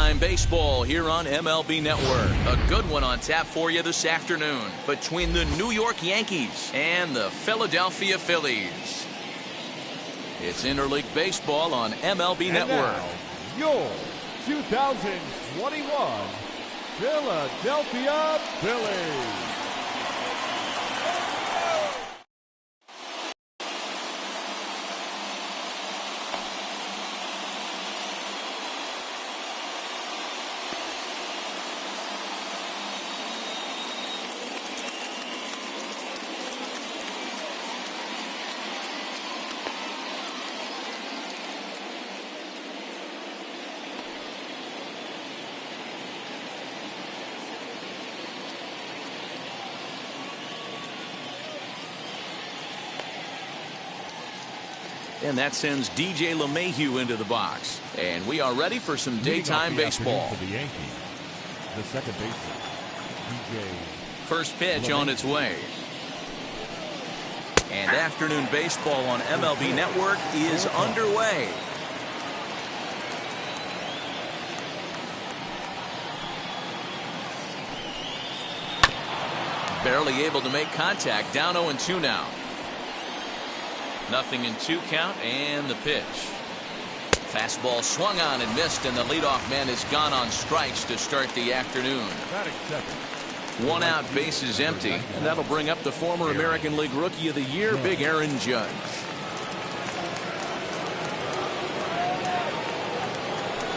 Daytime baseball here on MLB Network. A good one on tap for you this afternoon between the New York Yankees and the Philadelphia Phillies. It's interleague baseball on MLB Network. Now, your 2021 Philadelphia Phillies. And that sends DJ LeMahieu into the box. And we are ready for some daytime baseball. For the Yankees, the second baseman, DJ. First pitch on its way. And afternoon baseball on MLB Network is underway. Barely able to make contact. Down 0-2 now. Nothing in 2 count, and the pitch. Fastball swung on and missed, and the leadoff man is gone on strikes to start the afternoon. 1 out, bases empty, and that'll bring up the former American League Rookie of the Year, Big Aaron Judge.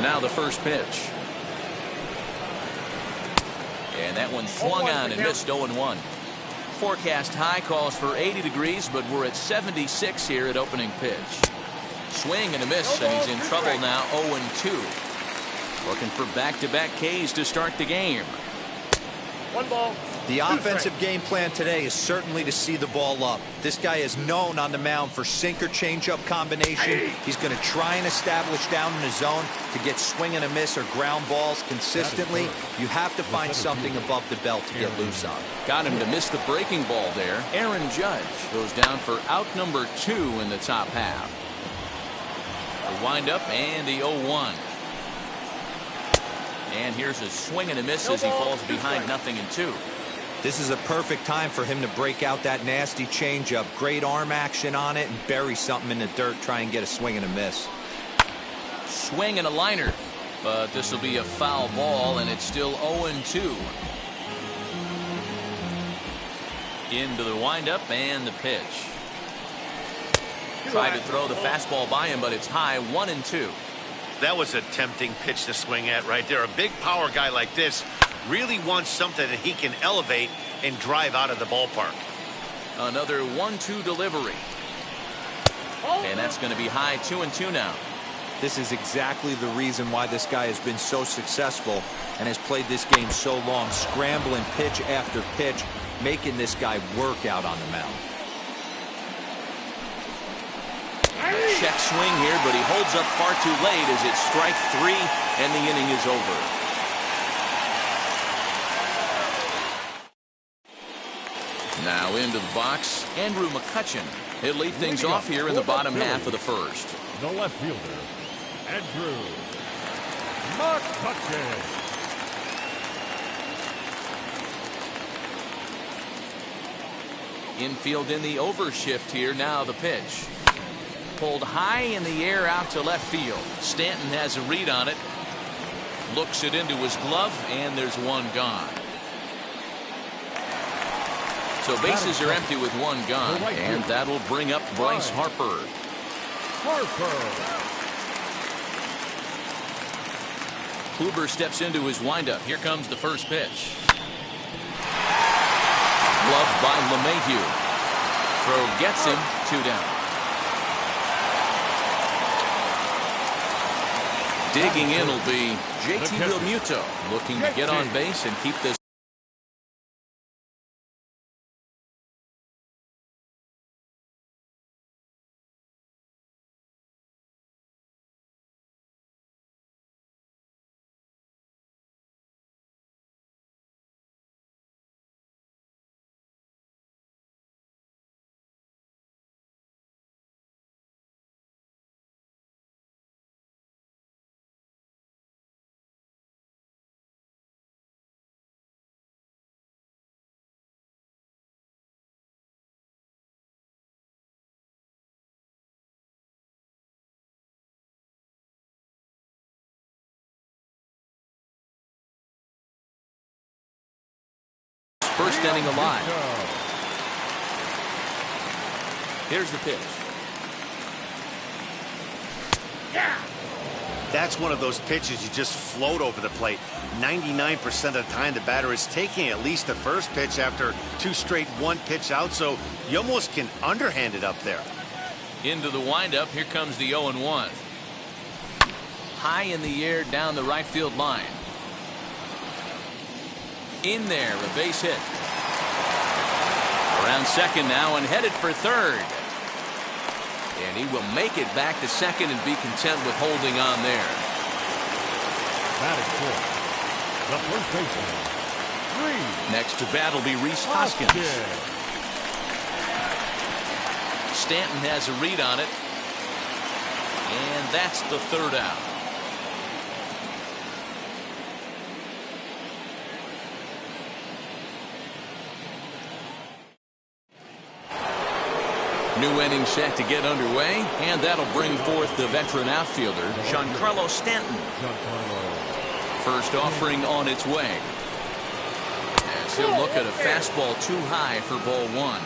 Now the first pitch. And that one swung on and missed. 0-1. Forecast high calls for 80 degrees, but we're at 76 here at opening pitch. Swing and a miss, and he's in trouble now. 0-2. Looking for back-to-back Ks to start the game. 1 ball. The offensive game plan today is certainly to see the ball up. This guy is known on the mound for sinker changeup combination. He's going to try and establish down in the zone to get swing and a miss or ground balls consistently. You have to find something above the belt to get loose on. Got him to miss the breaking ball there. Aaron Judge goes down for out number 2 in the top half. The windup and the 0-1. And here's a swing and a miss as he falls behind 0-2. This is a perfect time for him to break out that nasty changeup. Great arm action on it and bury something in the dirt. Try and get a swing and a miss. Swing and a liner. But this will be a foul ball, and it's still 0-2. Into the windup and the pitch. Tried to throw the fastball by him, but it's high. 1-2. That was a tempting pitch to swing at right there. A big power guy like this really wants something that he can elevate and drive out of the ballpark. Another 1-2 delivery. And that's going to be high. 2-2 now. This is exactly the reason why this guy has been so successful and has played this game so long. Scrambling pitch after pitch, making this guy work out on the mound. Check swing here, but he holds up far too late as it's strike 3 and the inning is over. Now into the box, Andrew McCutchen. He'll lead things off here in the bottom half of the first. The left fielder, Andrew McCutchen. Infield in the overshift here. Now the pitch. Pulled high in the air out to left field. Stanton has a read on it. Looks it into his glove, and there's one gone. So bases are empty with one gone, and that'll bring up Bryce Harper. Kluber steps into his windup. Here comes the first pitch. Gloved by LeMahieu. Throw gets him. 2 down. Digging in will be JT Realmuto, looking to get on base and keep this first inning alive. Here's the pitch. That's one of those pitches you just float over the plate. 99% of the time, the batter is taking at least the first pitch after 2 straight 1-pitch out, so you almost can underhand it up there. Into the windup, here comes the 0-1. High in the air down the right field line. In there, a base hit. Around second now and headed for third. And he will make it back to second and be content with holding on there. Batting fourth, the first baseman, Reese. Next to bat will be Rhys Hoskins. Stanton has a read on it. And that's the third out. New inning set to get underway, and that'll bring forth the veteran outfielder, Giancarlo Stanton. First offering on its way. As he'll look at a fastball too high for ball 1.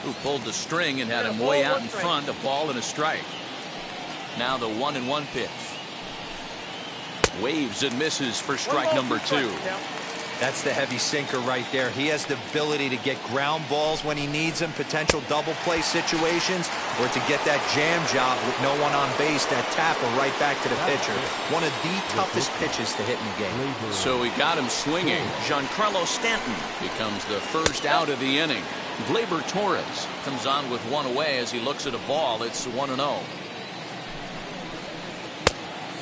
Who pulled the string and had him way out in front, a ball and a strike. Now the 1-1 pitch. Waves and misses for strike number 2. That's the heavy sinker right there. He has the ability to get ground balls when he needs them, potential double play situations, or to get that jam job with no one on base, that tapper right back to the pitcher. One of the toughest pitches to hit in the game. So he got him swinging. Giancarlo Stanton becomes the first out of the inning. Gleyber Torres comes on with one away as he looks at a ball. It's 1-0.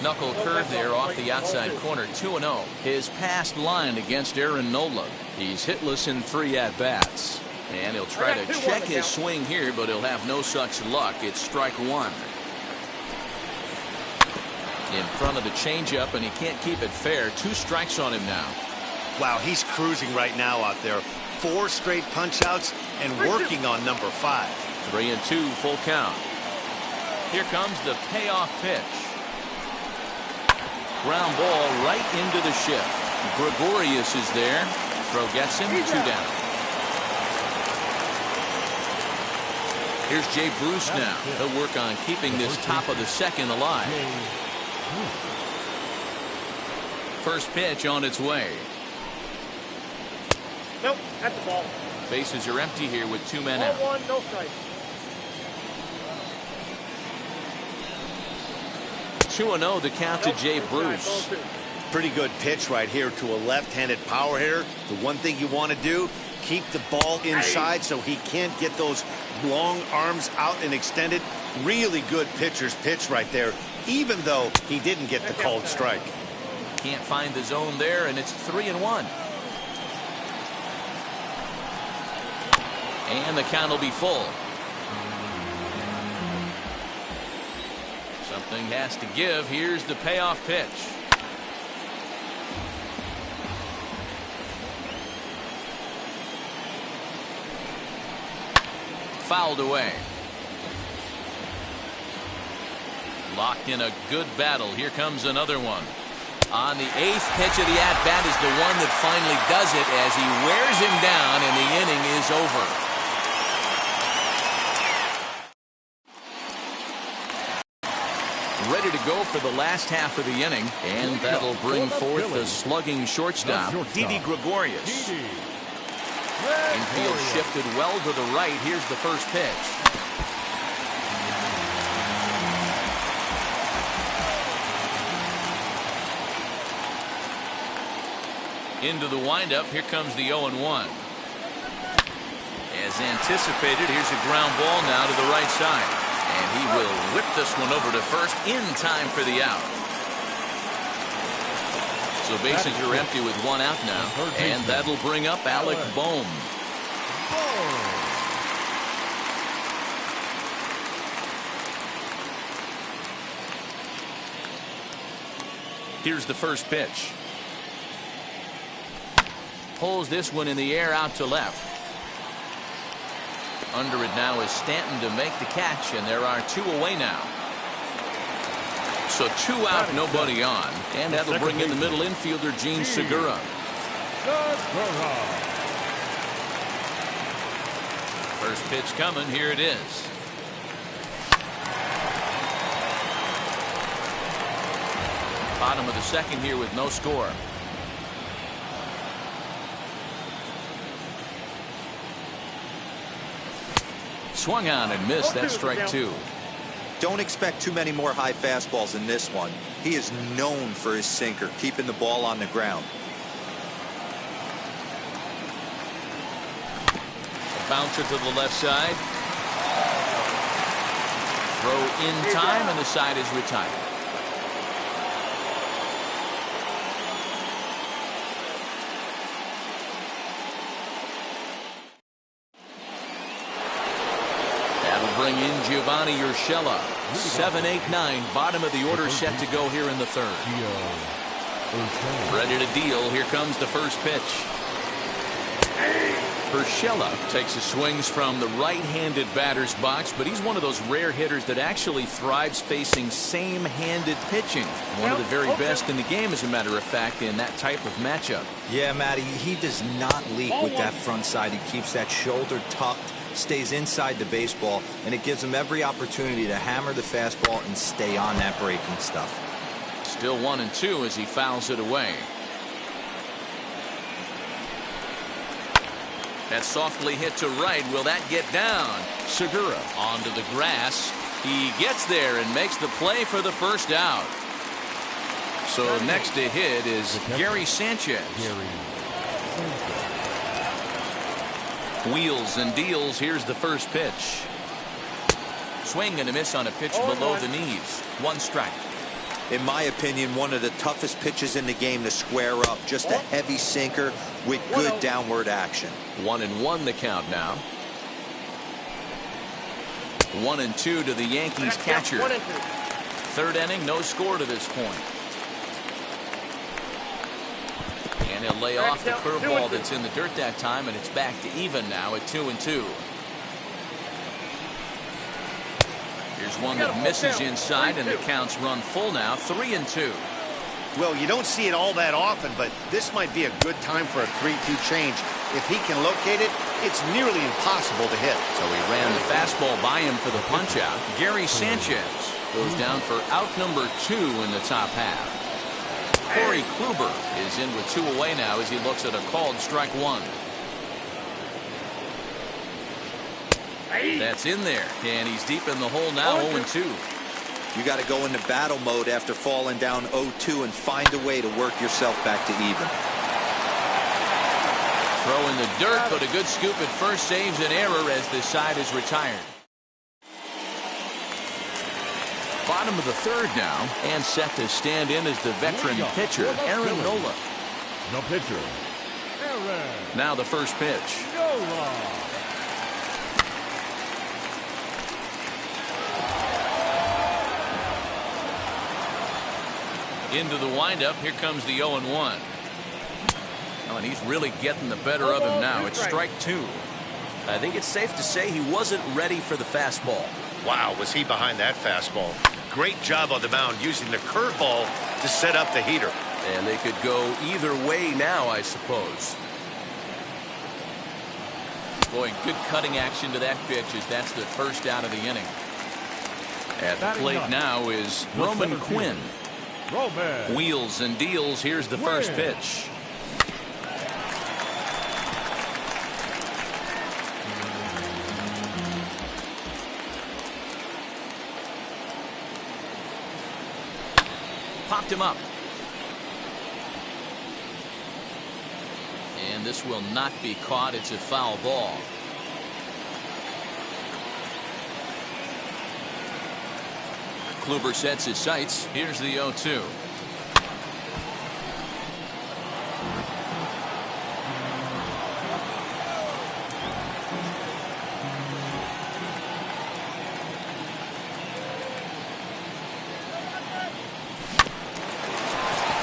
Knuckle curve there off the outside corner. 2-0. His past line against Aaron Nola. He's hitless in 3 at-bats. And he'll try to check his swing here, but he'll have no such luck. It's strike 1. In front of the changeup, and he can't keep it fair. 2 strikes on him now. Wow, he's cruising right now out there. 4 straight punch-outs and working on number 5. 3-2, full count. Here comes the payoff pitch. Ground ball right into the shift. Gregorius is there. Throw gets him. 2 down. Here's Jay Bruce now. He'll work on keeping this top of the second alive. First pitch on its way. Nope, that's the ball. Bases are empty here with 2 men out. 1, no strike. 2-0 the count to Jay Bruce. Pretty good pitch right here to a left-handed power hitter. The one thing you want to do, keep the ball inside so he can't get those long arms out and extended. Really good pitcher's pitch right there, even though he didn't get the called strike. Can't find the zone there, and it's 3-1. And the count will be full. Something has to give. Here's the payoff pitch. Fouled away. Locked in a good battle. Here comes another one. On the 8th pitch of the at-bat is the one that finally does it as he wears him down and the inning is over. Ready to go for the last half of the inning, and that'll bring forth the slugging shortstop, Didi Gregorius. Infield shifted well to the right. Here's the first pitch. Into the windup. Here comes the 0-1. As anticipated, here's a ground ball now to the right side. And he will whip this one over to first in time for the out. So bases are empty with 1 out now. And that'll bring up Alec Bohm. Here's the first pitch. Pulls this one in the air out to left. Under it now is Stanton to make the catch, and there are 2 away now. So 2 out, nobody on. And that'll bring in the middle infielder, Gene Segura. First pitch coming. Here it is. Bottom of the second here with no score. Swung on and missed. That's strike 2. Don't expect too many more high fastballs in this one. He is known for his sinker, keeping the ball on the ground. A bouncer to the left side. Throw in time, and the side is retired. Bring in Giovanni Urshela. 7, 8, 9. Bottom of the order set to go here in the third. Ready to deal. Here comes the first pitch. Urshela takes his swings from the right-handed batter's box, but he's one of those rare hitters that actually thrives facing same-handed pitching. One of the very best in the game, as a matter of fact, in that type of matchup. Yeah, Matty, he does not leak with that front side. He keeps that shoulder tucked, stays inside the baseball, and it gives him every opportunity to hammer the fastball and stay on that breaking stuff. Still 1-2 as he fouls it away. That softly hit to right. Will that get down? Segura onto the grass. He gets there and makes the play for the first out. So next to hit is Gary Sanchez. Wheels and deals. Here's the first pitch. Swing and a miss on a pitch below the knees. 1 strike. In my opinion, one of the toughest pitches in the game to square up. Just a heavy sinker with good downward action. 1-1 the count now. 1-2 to the Yankees catcher. Third inning, no score to this point. And he'll lay off the curveball that's in the dirt that time, and it's back to even now at 2-2. Here's one that misses inside, and the count's run full now. 3-2. Well, you don't see it all that often, but this might be a good time for a 3-2 change. If he can locate it, it's nearly impossible to hit. So he ran the fastball by him for the punch-out. Gary Sanchez goes down for out number 2 in the top half. Corey Kluber is in with 2 away now as he looks at a called strike 1. That's in there, and he's deep in the hole now. 0-2. You got to go into battle mode after falling down 0-2 and find a way to work yourself back to even. Throw in the dirt, but a good scoop at first saves an error as this side is retired. Bottom of the third now, and set to stand in as the veteran pitcher, Aaron Nola. No pitcher. Now the first pitch. Into the windup. Here comes the 0-1. Oh, and he's really getting the better of him now. It's strike 2. I think it's safe to say he wasn't ready for the fastball. Wow, was he behind that fastball. Great job on the mound using the curveball to set up the heater. And they could go either way now, I suppose. Boy, good cutting action to that pitch as that's the first out of the inning. At the plate now is Roman Quinn. Wheels and deals. Here's the first pitch. Popped him up. And this will not be caught. It's a foul ball. Kluber sets his sights. Here's the 0-2.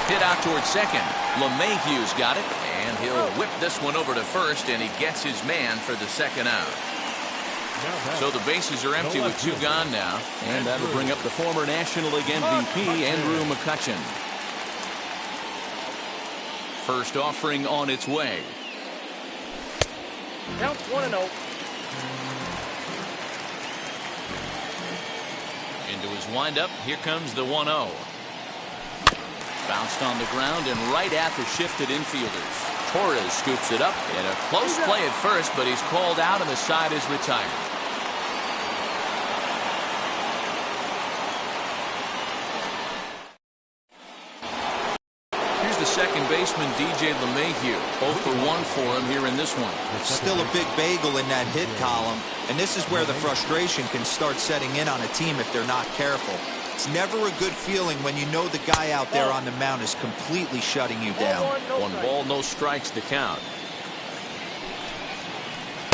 Hit out towards second. LeMahieu's got it, and he'll whip this one over to first, and he gets his man for the second out. So the bases are empty with 2 gone now. And that'll bring up the former National League MVP, Andrew McCutchen. First offering on its way. Counts 1-0. Into his windup. Here comes the 1-0. Bounced on the ground and right at the shifted infielders. Torres scoops it up in a close play at first, but he's called out and the side is retired. Here's the second baseman, DJ LeMahieu. 0 for 1 for him here in this one. Still a big bagel in that hit column, and this is where the frustration can start setting in on a team if they're not careful. It's never a good feeling when you know the guy out there on the mound is completely shutting you down. 1 ball, no strikes to count.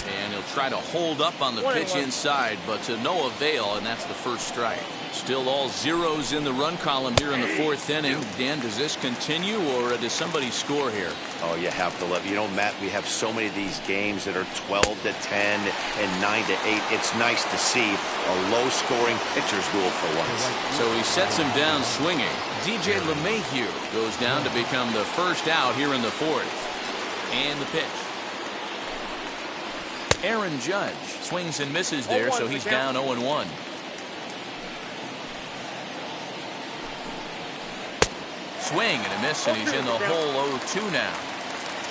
And he'll try to hold up on the pitch inside, but to no avail, and that's the first strike. Still all zeros in the run column here in the 4th inning. Dan, does this continue, or does somebody score here? Oh, you have to love. You know, Matt, we have so many of these games that are 12 to 10 and 9 to 8. It's nice to see a low-scoring pitcher's duel for once. So he sets him down swinging. DJ LeMahieu goes down to become the first out here in the 4th. And the pitch. Aaron Judge swings and misses there, so he's down 0-1. Swing and a miss, and he's in the hole 0-2 now.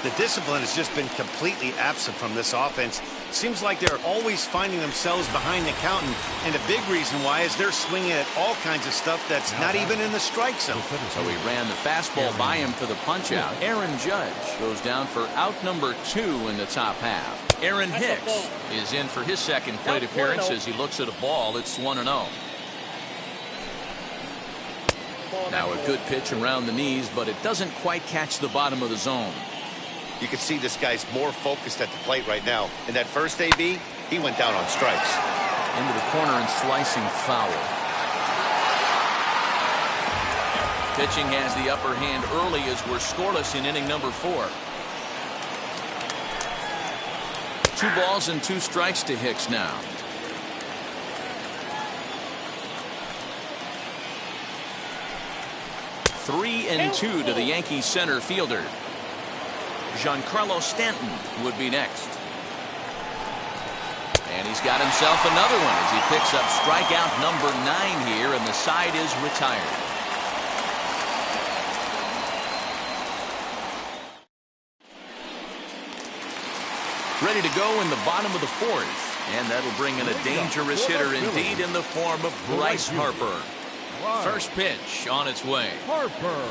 The discipline has just been completely absent from this offense. Seems like they're always finding themselves behind the count, and a big reason why is they're swinging at all kinds of stuff that's not even in the strike zone. So he ran the fastball by him for the punch-out. Aaron Judge goes down for out number 2 in the top half. Aaron Hicks is in for his second plate appearance as he looks at a ball. It's 1-0. Now a good pitch around the knees, but it doesn't quite catch the bottom of the zone. You can see this guy's more focused at the plate right now. In that first AB, he went down on strikes. Into the corner and slicing foul. Pitching has the upper hand early as we're scoreless in inning number 4. 2 balls and 2 strikes to Hicks now. Three and 2 to the Yankees center fielder. Giancarlo Stanton would be next. And he's got himself another one as he picks up strikeout number 9 here, and the side is retired. Ready to go in the bottom of the 4th, and that'll bring in a dangerous hitter indeed in the form of Bryce Harper. First pitch on its way. Harper.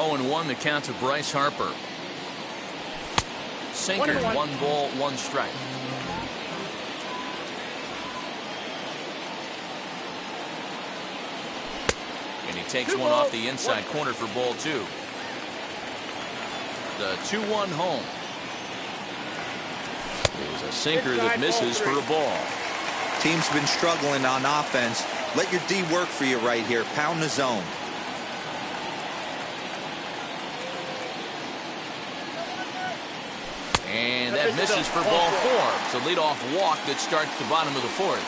Oh, and 1 the count to Bryce Harper. Sinker, 1 ball, 1 strike. And he takes one off the inside corner for ball 2. The 2-1 home. There's a sinker that misses for a ball. Team's been struggling on offense. Let your D work for you right here. Pound the zone. And that misses for ball 4. It's a leadoff walk that starts the bottom of the 4th.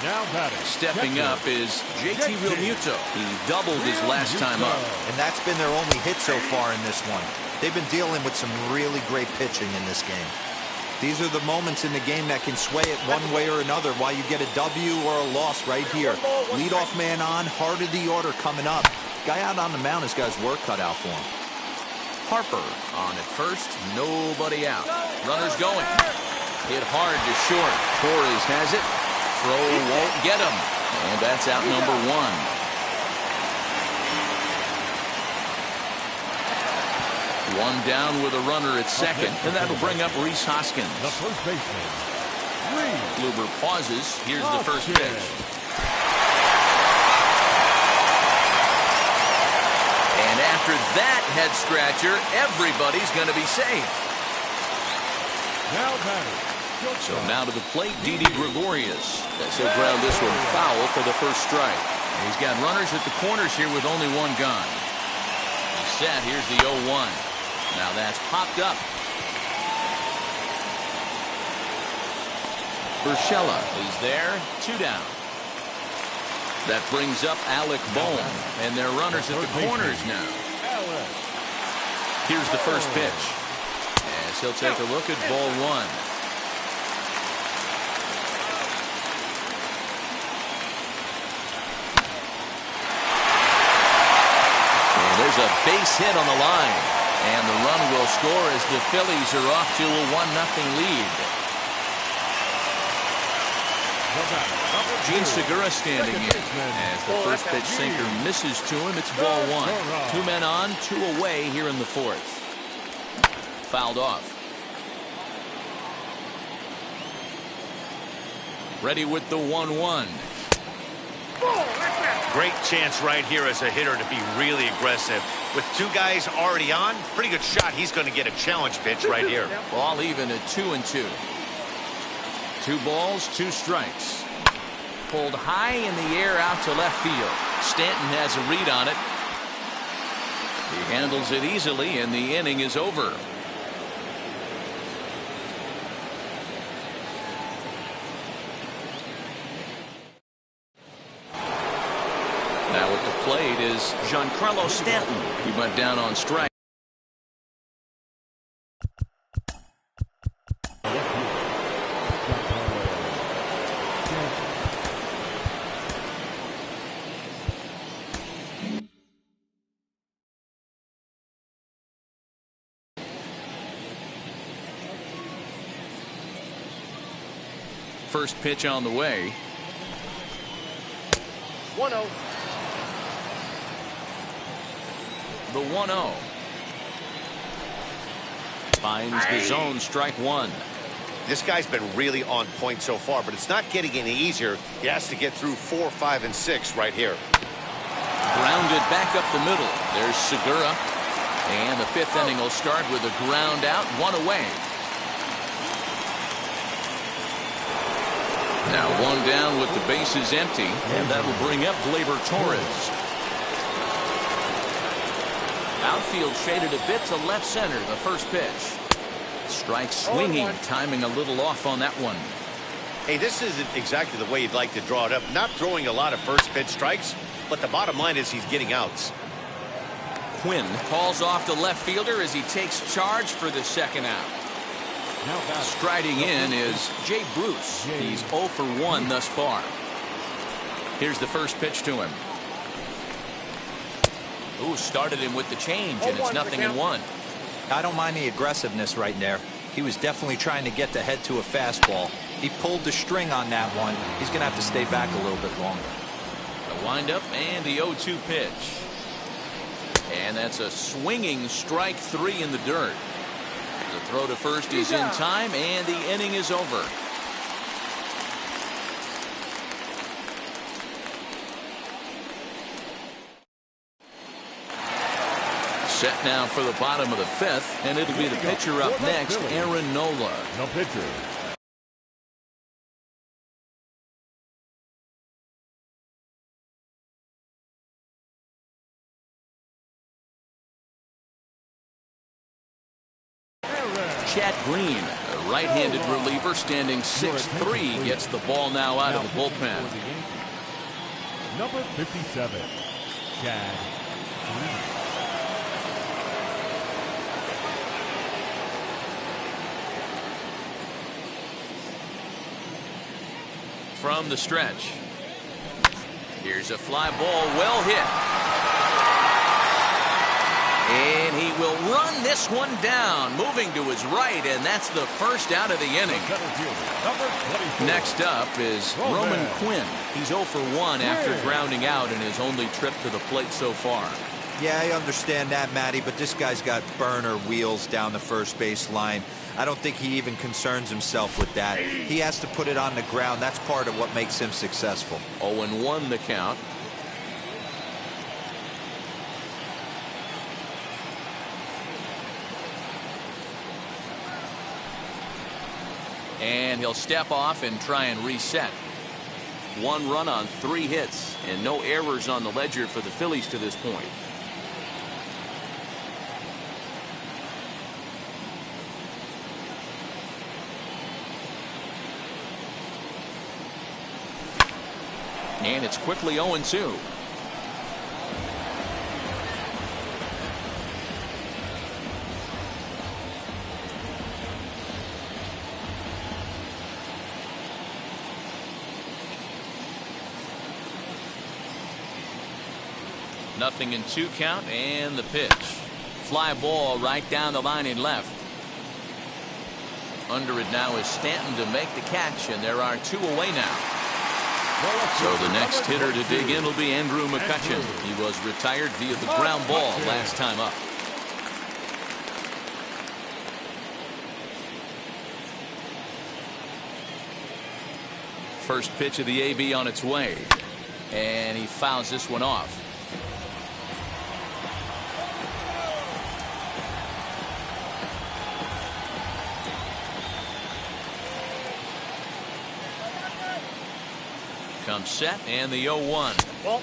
Now batting. Stepping up is JT Realmuto. He doubled his last time up. And that's been their only hit so far in this one. They've been dealing with some really great pitching in this game. These are the moments in the game that can sway it one way or another, why you get a W or a loss right here. Leadoff man on, heart of the order coming up. Guy out on the mound has got his work cut out for him. Harper on at first, nobody out. Runners going. Hit hard to short. Torres has it. Throw won't get him. And that's out number 1. 1 down with a runner at second, and that'll bring up Rhys Hoskins. The first baseman, Rhys. Kluber pauses. Here's the first pitch. And after that head scratcher, everybody's going to be safe. Now batting. So now to the plate, Didi Gregorius. As he'll ground this one foul for the first strike. He's got runners at the corners here with only one gone. He's set. Here's the 0-1. Now that's popped up. Urshela is there. 2 down. That brings up Alec Bohm, and they're runners at the corners now. Here's the first pitch, as he'll take a look at ball 1. And there's a base hit on the line, and the run will score as the Phillies are off to a 1-0 lead. Gene Segura standing in as the first pitch sinker misses to him. It's ball 1. 2 men on, 2 away here in the 4th. Fouled off. Ready with the 1-1. Great chance right here as a hitter to be really aggressive. With 2 guys already on, pretty good shot. He's going to get a challenge pitch right here. Ball even at 2-2. 2 balls, 2 strikes. Pulled high in the air out to left field. Stanton has a read on it. He handles it easily, and the inning is over. Now at the plate is Giancarlo Stanton. He went down on strike. First pitch on the way. 1-0. The 1-0. Finds the zone, strike 1. This guy's been really on point so far, but it's not getting any easier. He has to get through 4, 5, and 6 right here. Grounded back up the middle. There's Segura. And the 5th inning will start with a ground out, 1 away. Now 1 down with the bases empty, and that will bring up Gleyber Torres. Outfield shaded a bit to left center, the first pitch. Strike swinging, timing a little off on that one. Hey, this isn't exactly the way you'd like to draw it up. Not throwing a lot of first pitch strikes, but the bottom line is he's getting outs. Quinn calls off the left fielder as he takes charge for the second out. Striding in is Jay Bruce. He's 0 for 1 thus far. Here's the first pitch to him. Ooh, started him with the change, and it's 0-1. I don't mind the aggressiveness right there. He was definitely trying to get the head to a fastball. He pulled the string on that one. He's going to have to stay back a little bit longer. The windup and the 0-2 pitch. And that's a swinging strike 3 in the dirt. The throw to first is in time, and the inning is over. Set now for the bottom of the 5th, and it'll be the pitcher up next, Aaron Nola. No pitcher. Chad Green, a right-handed reliever standing 6'3", gets the ball now out of the bullpen. Number 57, Chad Green. From the stretch. Here's a fly ball, well hit. And he will run this one down, moving to his right, and that's the first out of the inning. Next up is Roman Quinn. He's 0 for 1 after grounding out in his only trip to the plate so far. Yeah, I understand that, Matty, but this guy's got burner wheels down the first base line. I don't think he even concerns himself with that. He has to put it on the ground. That's part of what makes him successful. 0-1 the count. And he'll step off and try and reset. 1 run on 3 hits, and no errors on the ledger for the Phillies to this point. And it's quickly 0-2. Nothing in 2 count, and the pitch. Fly ball right down the line in left. Under it now is Stanton to make the catch, and there are 2 away now. So the next hitter to dig in will be Andrew McCutchen. He was retired via the ground ball last time up. First pitch of the AB on its way, and he fouls this one off. Comes set, and the 0-1. Well.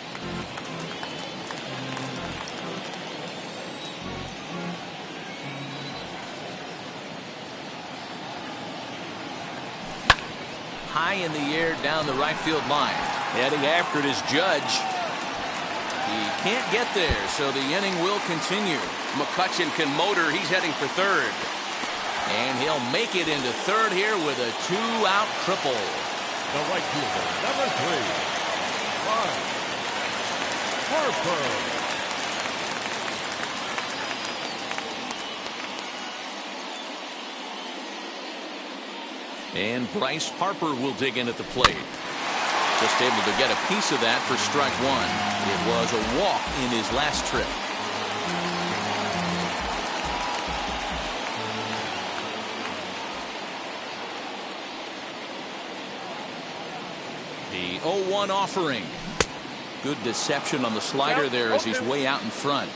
High in the air down the right field line. Heading after it is Judge. He can't get there, so the inning will continue. McCutchen can motor. He's heading for third. And he'll make it into third here with a 2-out triple. The right fielder, number 3, Bryce Harper. And Bryce Harper will dig in at the plate. Just able to get a piece of that for strike 1. It was a walk in his last trip. The 0-1 offering. Good deception on the slider there as he's way out in front.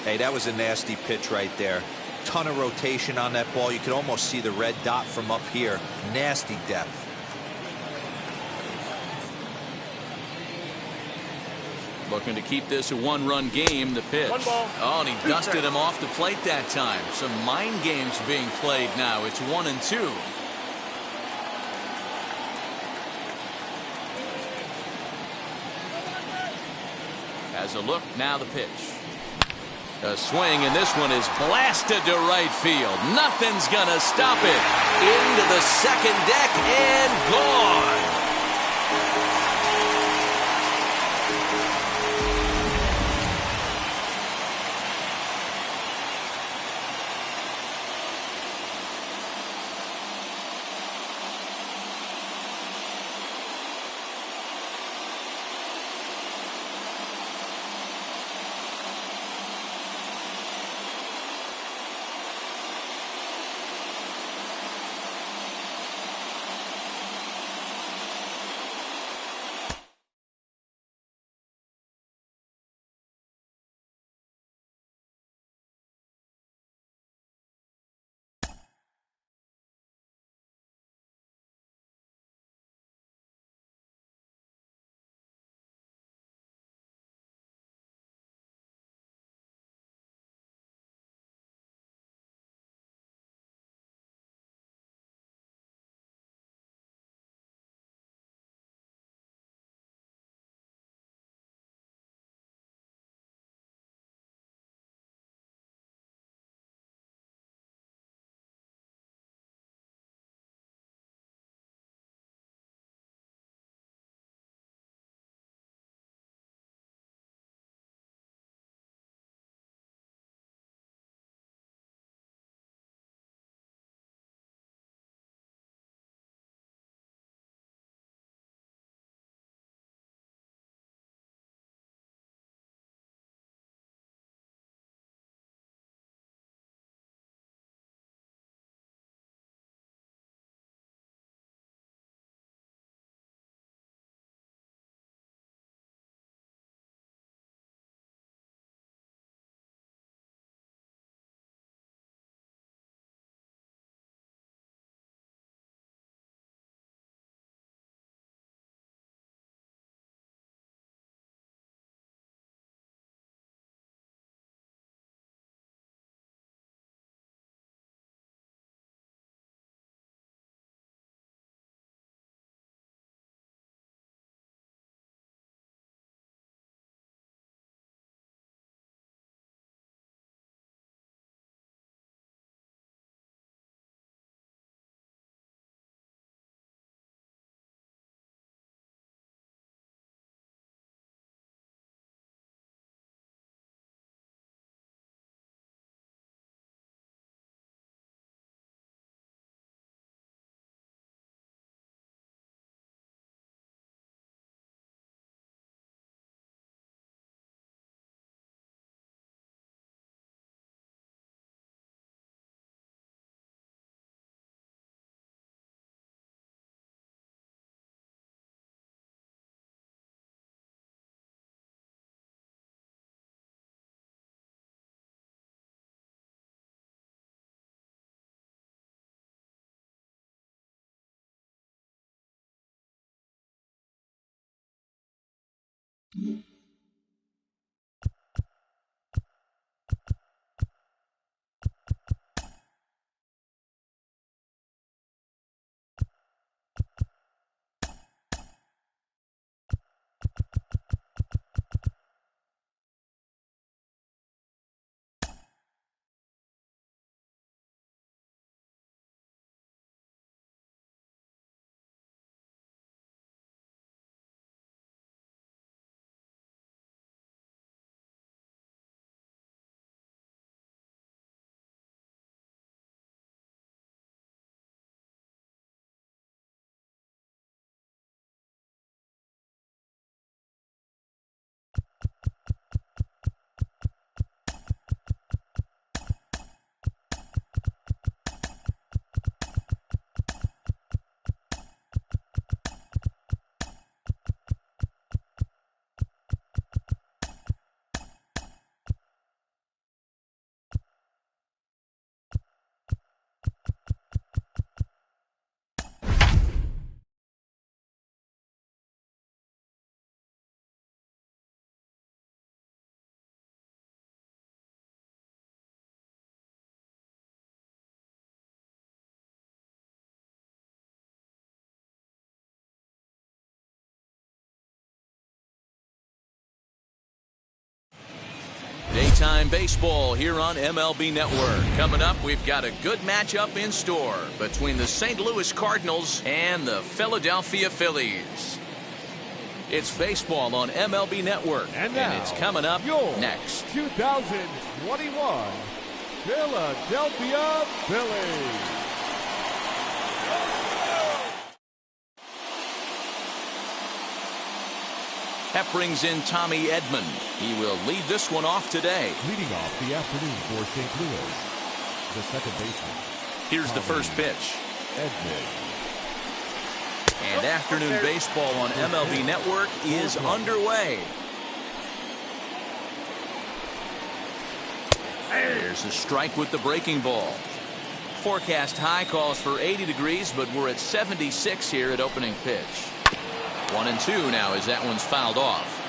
Hey, that was a nasty pitch right there. Ton of rotation on that ball. You could almost see the red dot from up here. Nasty depth. Looking to keep this a 1-run game. The pitch. Oh, and he dusted him off the plate that time. Some mind games being played now. It's 1-2. As a look, now the pitch. A swing, and this one is blasted to right field. Nothing's gonna stop it. Into the second deck and gone. Daytime baseball here on MLB Network. Coming up, we've got a good matchup in store between the St. Louis Cardinals and the Philadelphia Phillies. It's baseball on MLB Network, And now, it's coming up your next. 2021 Philadelphia Phillies. That brings in Tommy Edman. He will lead this one off today. Leading off the afternoon for St. Louis, the second baseman. Here's the first pitch. Edman. And afternoon baseball on MLB Network is underway. There's a strike with the breaking ball. Forecast high calls for 80 degrees, but we're at 76 here at opening pitch. 1-2 now as that one's fouled off.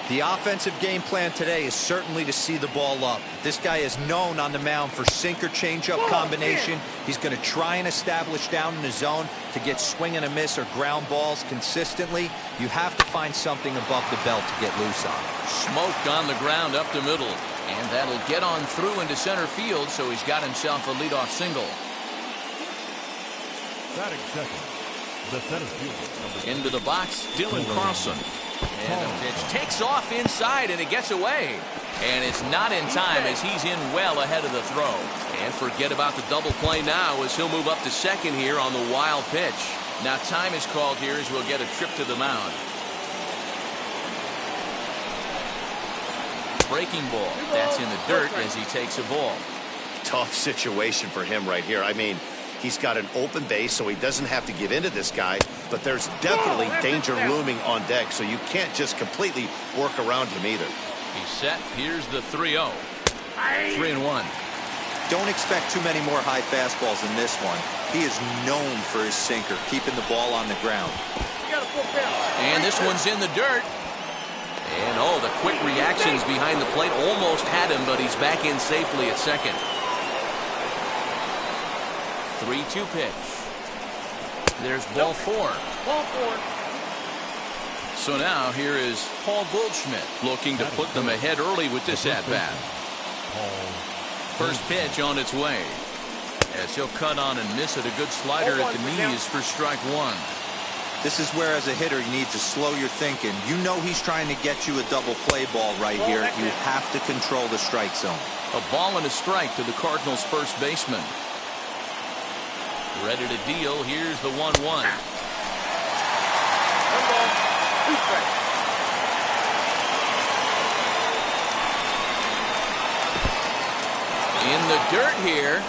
The offensive game plan today is certainly to see the ball up. This guy is known on the mound for sinker changeup combination. He's going to try and establish down in the zone to get swing and a miss or ground balls consistently. You have to find something above the belt to get loose on. Smoked on the ground up the middle, and that'll get on through into center field, so he's got himself a leadoff single. Batting second, the center fielder. Into the box, Dylan Carlson. And the pitch takes off inside, and it gets away. And it's not in time as he's in well ahead of the throw. And forget about the double play now as he'll move up to second here on the wild pitch. Now time is called here as we'll get a trip to the mound. Breaking ball. That's in the dirt as he takes a ball. Tough situation for him right here. I mean, he's got an open base, so he doesn't have to give in to this guy, but there's definitely danger looming on deck, so you can't just completely work around him either. He's set. Here's the 3-0. 3-1. Don't expect too many more high fastballs in this one. He is known for his sinker, keeping the ball on the ground. And this one's in the dirt. And oh, the quick reactions behind the plate almost had him, but he's back in safely at second. 3-2 pitch. There's ball four. So now here is Paul Goldschmidt looking to put them ahead early with this at-bat. First pitch on its way. As he'll cut on and miss it, a good slider at the knees for strike one. This is where, as a hitter, you need to slow your thinking. You know he's trying to get you a double play ball right here. You have to control the strike zone. A ball and a strike to the Cardinals' first baseman. Ready to deal. Here's the 1-1. In the dirt here.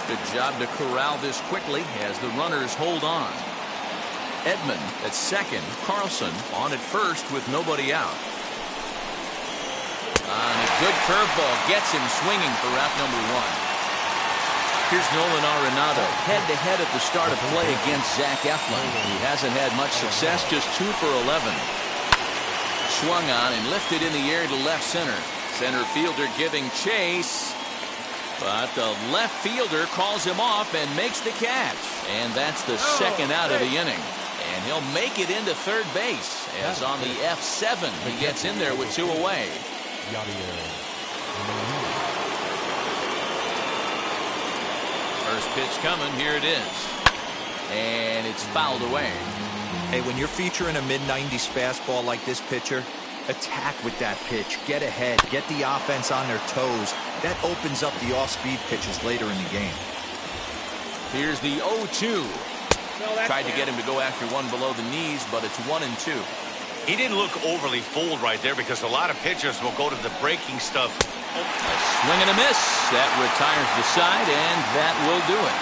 Good job to corral this quickly as the runners hold on. Edman at second. Carlson on at first with nobody out. And a good curveball gets him swinging for out number one. Here's Nolan Arenado head-to-head at the start of play against Zach Eflin. He hasn't had much success, just 2 for 11. swung on and lifted in the air to left center. Center fielder giving chase. But the left fielder calls him off and makes the catch. And that's the second out of the inning. And he'll make it into third base. As on the F7, he gets in there with 2 away. First pitch coming. Here it is. And it's fouled away. Hey, when you're featuring a mid-90s fastball like this pitcher, attack with that pitch. Get ahead. Get the offense on their toes. That opens up the off-speed pitches later in the game. Here's the 0-2. Tried to get him to go after one below the knees, but it's 1-2. He didn't look overly fooled right there because a lot of pitchers will go to the breaking stuff. A swing and a miss. That retires the side, and that will do it.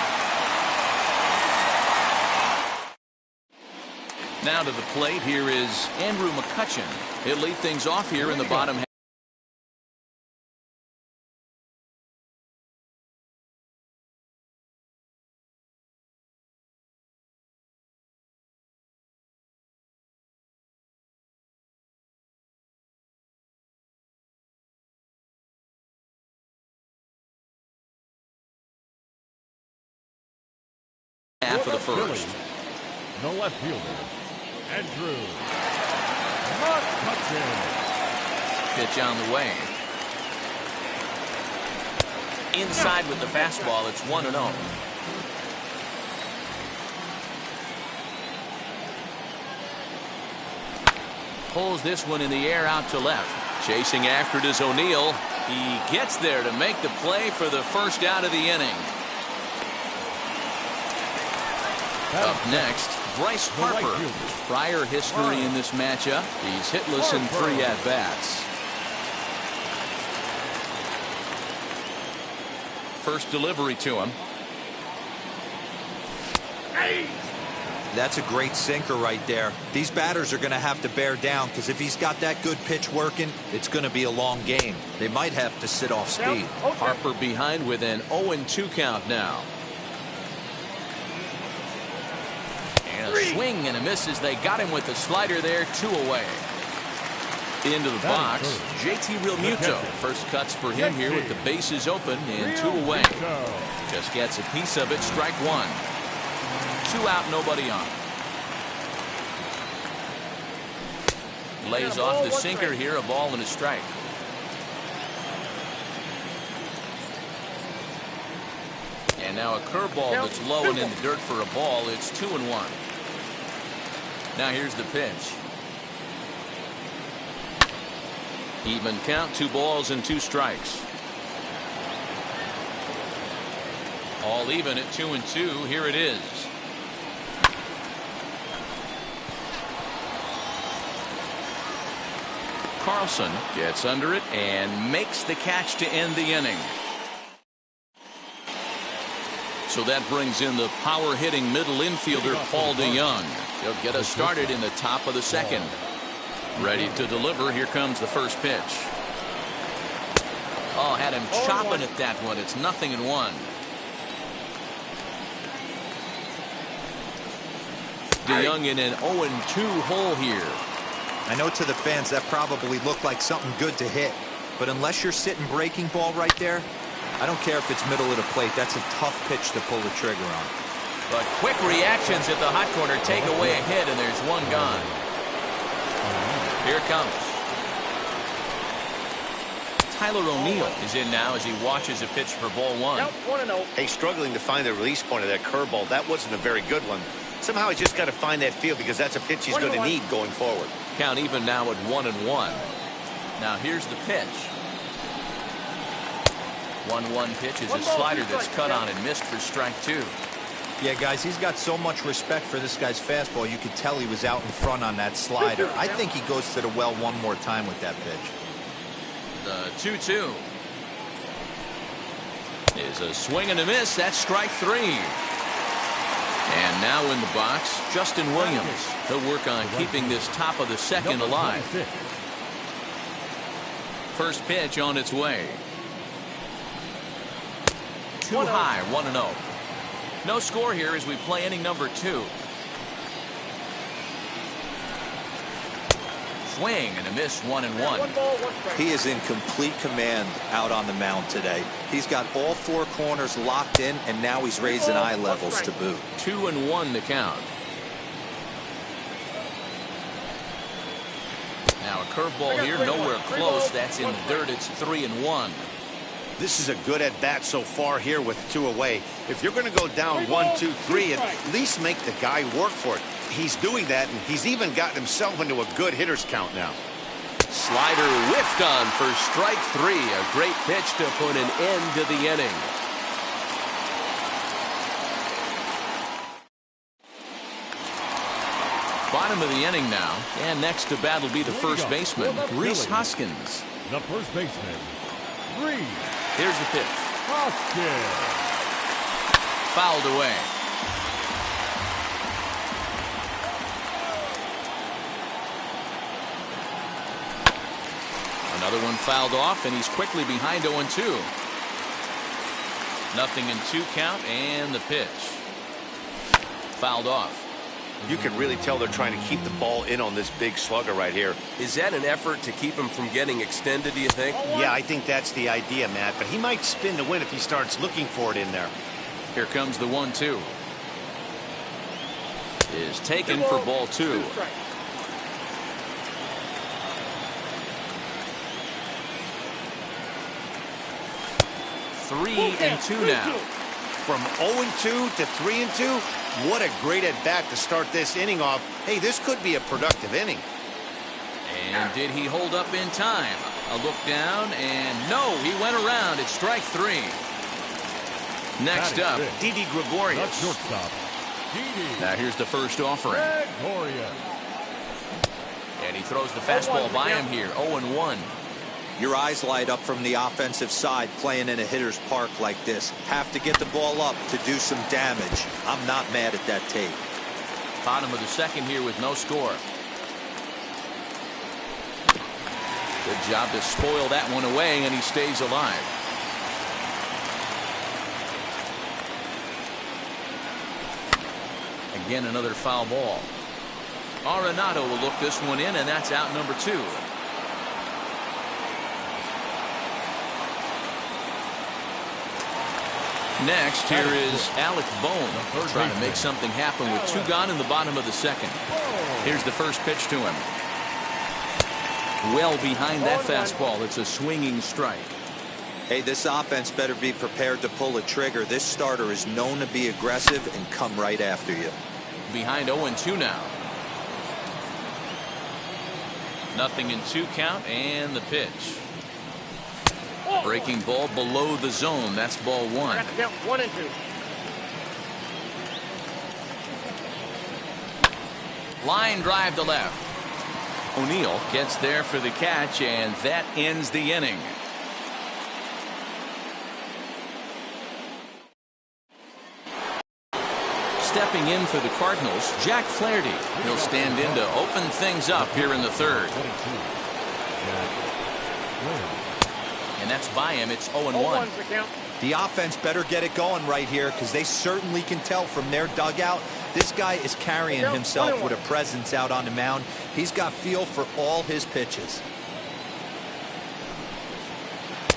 Now to the plate, here is Andrew McCutcheon. He'll lead things off here in the bottom half. Half of the first. The left fielder, Andrew McCutcheon. Pitch on the way. Inside with the fastball, it's 1-0. Pulls this one in the air out to left. Chasing after it is O'Neill. He gets there to make the play for the first out of the inning. Up next, Bryce Harper. Prior history in this matchup. He's hitless in 3 at-bats. First delivery to him. That's a great sinker right there. These batters are going to have to bear down because if he's got that good pitch working, it's going to be a long game. They might have to sit off speed. Harper behind with an 0-2 count now. And a swing and a miss as they got him with the slider there, 2 away. Into the box, JT Realmuto. First cuts for him here with the bases open and 2 away. Just gets a piece of it, strike 1. 2 out, nobody on. Lays off the sinker here, a ball and a strike. And now a curveball that's low and in the dirt for a ball. It's 2-1. Now here's the pitch. Even count, 2 balls and 2 strikes. All even at 2-2. Here it is. Carlson gets under it and makes the catch to end the inning. So that brings in the power-hitting middle infielder Paul DeYoung. He'll get us started in the top of the second. Ready to deliver. Here comes the first pitch. Oh, had him chopping at that one. It's 0-1. DeYoung in an 0-2 hole here. I know to the fans that probably looked like something good to hit, but unless you're sitting breaking ball right there, I don't care if it's middle of the plate. That's a tough pitch to pull the trigger on. But quick reactions at the hot corner take away a hit, and there's one gone. Here it comes. Tyler O'Neill is in now as he watches a pitch for ball 1. Hey, struggling to find the release point of that curveball. That wasn't a very good one. Somehow he's just got to find that feel because that's a pitch he's going to need going forward. Count even now at 1-1. Now here's the pitch. 1-1 pitch is a slider that's cut on and missed for strike 2. Yeah, guys, he's got so much respect for this guy's fastball. You could tell he was out in front on that slider. I think he goes to the well one more time with that pitch. The 2-2 is a swing and a miss. That's strike 3. And now in the box, Justin Williams. He'll work on keeping this top of the second alive. First pitch on its way. Too high, 1-0. No score here as we play inning number 2. Swing and a miss, 1-1. He is in complete command out on the mound today. He's got all four corners locked in, and now he's raising eye levels to boot. 2-1 the count. Now a curveball here, nowhere close. That's in the dirt. It's 3-1. This is a good at-bat so far here with 2 away. If you're going to go down 1, 2, 3, at least make the guy work for it. He's doing that, and he's even gotten himself into a good hitter's count now. Slider whiffed on for strike 3. A great pitch to put an end to the inning. Bottom of the inning now, and next to bat will be the first baseman, Rhys Hoskins. The first baseman, Rhys. Here's the pitch. Hoskins. Fouled away. Another one fouled off, and he's quickly behind 0-2. Nothing in 2 count, and the pitch. Fouled off. You can really tell they're trying to keep the ball in on this big slugger right here. Is that an effort to keep him from getting extended, do you think? Yeah, I think that's the idea, Matt. But he might spin to win if he starts looking for it in there. Here comes the 1-2. Is taken for ball 2. Three and 2 now. From 0-2 to 3-2, what a great at-bat to start this inning off. Hey, this could be a productive inning. And did he hold up in time? A look down, and no, he went around. It's strike 3. Next up, Didi Gregorius. Shortstop, Didi. Now here's the first offering. Gregorius. And he throws the fastball by him here, 0-1. Your eyes light up from the offensive side playing in a hitter's park like this. Have to get the ball up to do some damage. I'm not mad at that tape. Bottom of the second here with no score. Good job to spoil that one away, and he stays alive. Again, another foul ball. Arenado will look this one in, and that's out number 2. Next, here is Alec Bohm trying to make something happen with 2 gone in the bottom of the second. Here's the first pitch to him. Well behind that fastball. It's a swinging strike. Hey, this offense better be prepared to pull a trigger. This starter is known to be aggressive and come right after you. Behind 0-2 now. Nothing in 2 count, and the pitch. Breaking ball below the zone. That's ball 1. 1-2. Line drive to left. O'Neill gets there for the catch, and that ends the inning. Stepping in for the Cardinals, Jack Flaherty. He'll stand in to open things up here in the third. And that's by him. It's 0-1. The offense better get it going right here, because they certainly can tell from their dugout this guy is carrying himself with a presence out on the mound. He's got feel for all his pitches.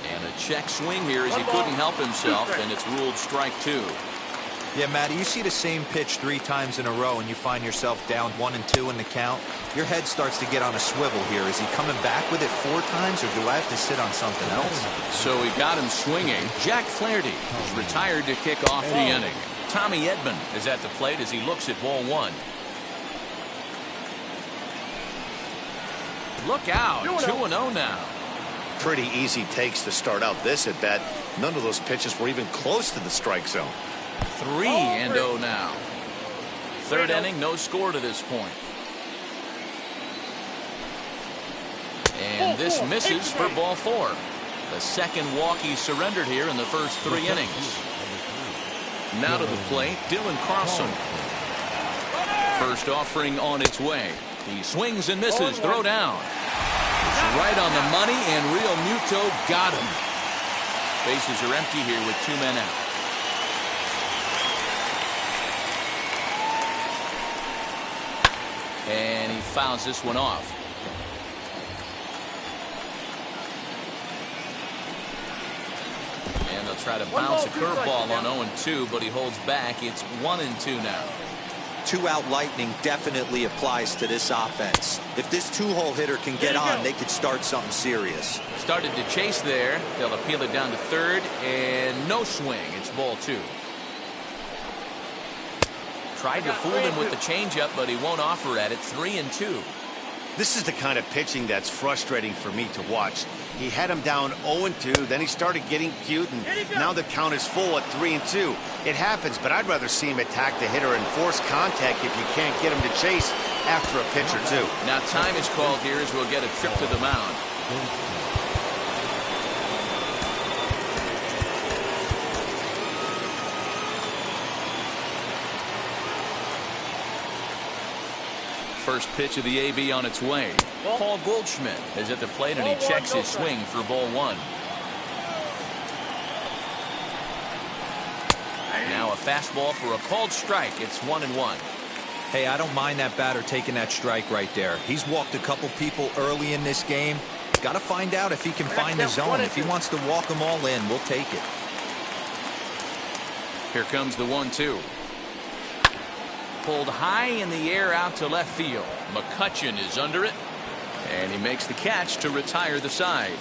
And a check swing here as he couldn't help himself, and it's ruled strike 2. Yeah, Matty, you see the same pitch 3 times in a row and you find yourself down 1-2 in the count. Your head starts to get on a swivel here. Is he coming back with it 4 times, or do I have to sit on something else? So he got him swinging. Jack Flaherty is retired to kick off the inning. Tommy Edman is at the plate as he looks at ball 1. Look out, 2-0 now. Pretty easy takes to start out this at bat. None of those pitches were even close to the strike zone. 3-0 now. Third inning, no score to this point. And this misses for ball 4. The second walk he surrendered here in the first 3 innings. Now to the plate, Dylan Carlson. First offering on its way. He swings and misses. Throw down. It's right on the money, and Real Muto got him. Bases are empty here with 2 men out. And he fouls this one off. try to bounce a curveball on 0-2, but he holds back. It's 1-2 now. 2-out lightning definitely applies to this offense. If this two-hole hitter can get on, they could start something serious. Started to chase there. They'll appeal it down to third, and no swing. It's ball 2. Tried to fool him with the changeup, but he won't offer at it. 3-2. This is the kind of pitching that's frustrating for me to watch. He had him down 0-2, then he started getting cute, and now the count is full at 3-2. It happens, but I'd rather see him attack the hitter and force contact if you can't get him to chase after a pitch or two. Now time is called here as we'll get a trip to the mound. First pitch of the AB on its way. Paul Goldschmidt is at the plate, and he checks his swing for ball 1. Now a fastball for a called strike. It's 1-1. Hey, I don't mind that batter taking that strike right there. He's walked a couple people early in this game. Got to find out if he can find his zone. If he wants to walk them all in, we'll take it. Here comes the 1-2. Pulled high in the air out to left field. McCutchen is under it, and he makes the catch to retire the side.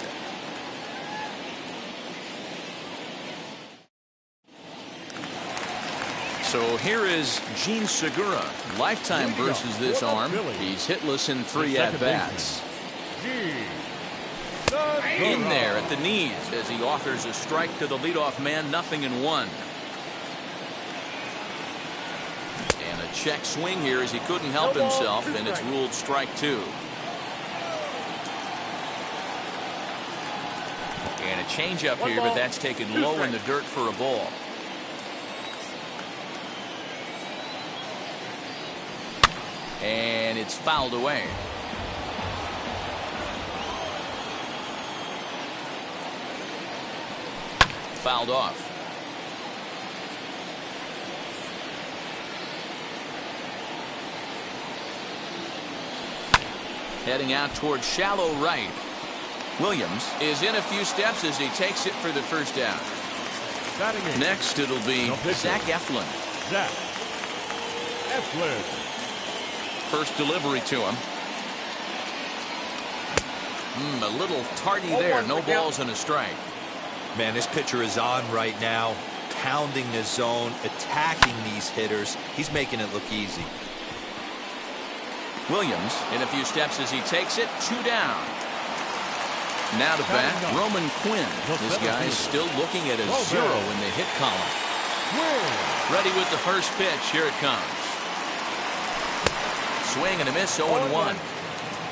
So here is Gene Segura. Lifetime versus this arm. He's hitless in 3 at-bats. In there at the knees as he offers a strike to the leadoff man. 0-1. And a check swing here as he couldn't help himself, and it's ruled strike 2. And a changeup here, but that's taken low in the dirt for a ball. And it's fouled away. Fouled off. Heading out towards shallow right. Williams is in a few steps as he takes it for the first down. Next, it'll be Zach Eflin. Zach Eflin. First delivery to him. A little tardy there. No balls and a strike. Man, this pitcher is on right now, pounding the zone, attacking these hitters. He's making it look easy. Williams in a few steps as he takes it. 2 down. Now to bat, Roman Quinn. This guy is still looking at a 0 in the hit column. Ready with the first pitch. Here it comes. Swing and a miss. 0-1.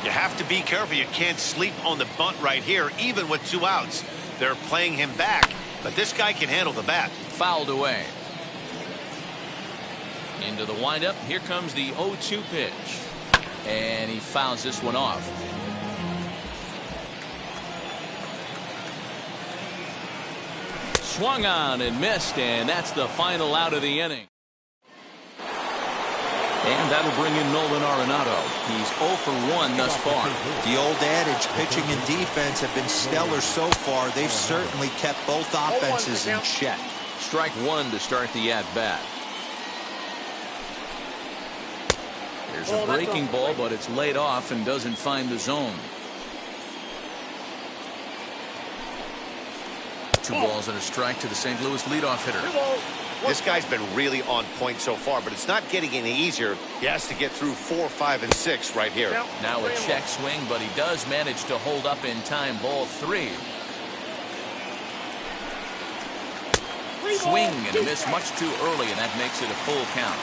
You have to be careful. You can't sleep on the bunt right here, even with 2 outs. They're playing him back, but this guy can handle the bat. Fouled away. Into the windup. Here comes the 0-2 pitch. And he fouls this one off. Swung on and missed, and that's the final out of the inning. And that'll bring in Nolan Arenado. He's 0 for 1 thus far. The old adage, pitching and defense have been stellar so far. They've certainly kept both offenses in check. Strike 1 to start the at-bat. There's a breaking ball, but it's laid off and doesn't find the zone. 2 balls and a strike to the St. Louis leadoff hitter. This guy's been really on point so far, but it's not getting any easier. He has to get through 4, 5, and 6 right here. Now a check swing, but he does manage to hold up in time. Ball 3. Swing and a miss much too early, and that makes it a full count.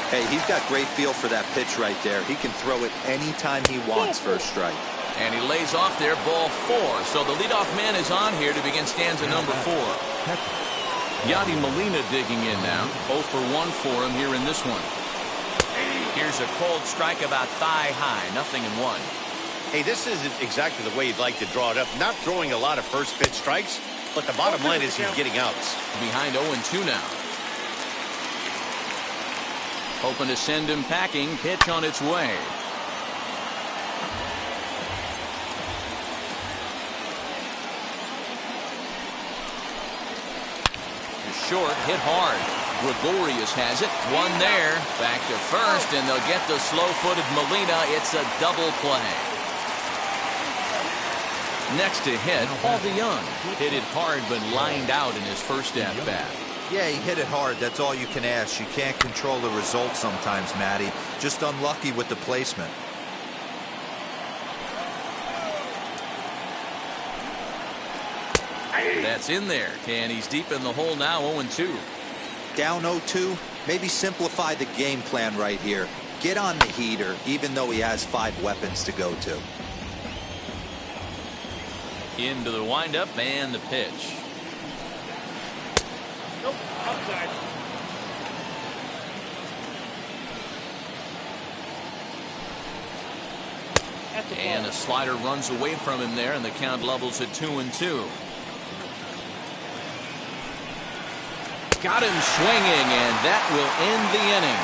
Hey, he's got great feel for that pitch right there. He can throw it anytime he wants for a strike. And he lays off there. Ball 4. So the leadoff man is on here to begin stanza number 4. Yadi Molina digging in now. 0 for 1 for him here in this one. Here's a cold strike about thigh high. 0-1. Hey, this isn't exactly the way you'd like to draw it up. Not throwing a lot of first pitch strikes, but the bottom line is he's getting outs. Behind 0-2 now. Hoping to send him packing. Pitch on its way. short, hit hard. Gregorius has it, one there, back to first, and they'll get the slow-footed Molina. It's a double play. Next to hit, Paul DeYoung. Hit it hard, but lined out in his first at-bat. Yeah, he hit it hard. That's all you can ask. You can't control the result sometimes, Matty. Just unlucky with the placement. That's in there, and he's deep in the hole now, 0-2. Down 0-2, maybe simplify the game plan right here. Get on the heater, even though he has 5 weapons to go to. Into the windup and the pitch. Nope, outside. And a slider runs away from him there, and the count levels at 2-2. Got him swinging, and that will end the inning.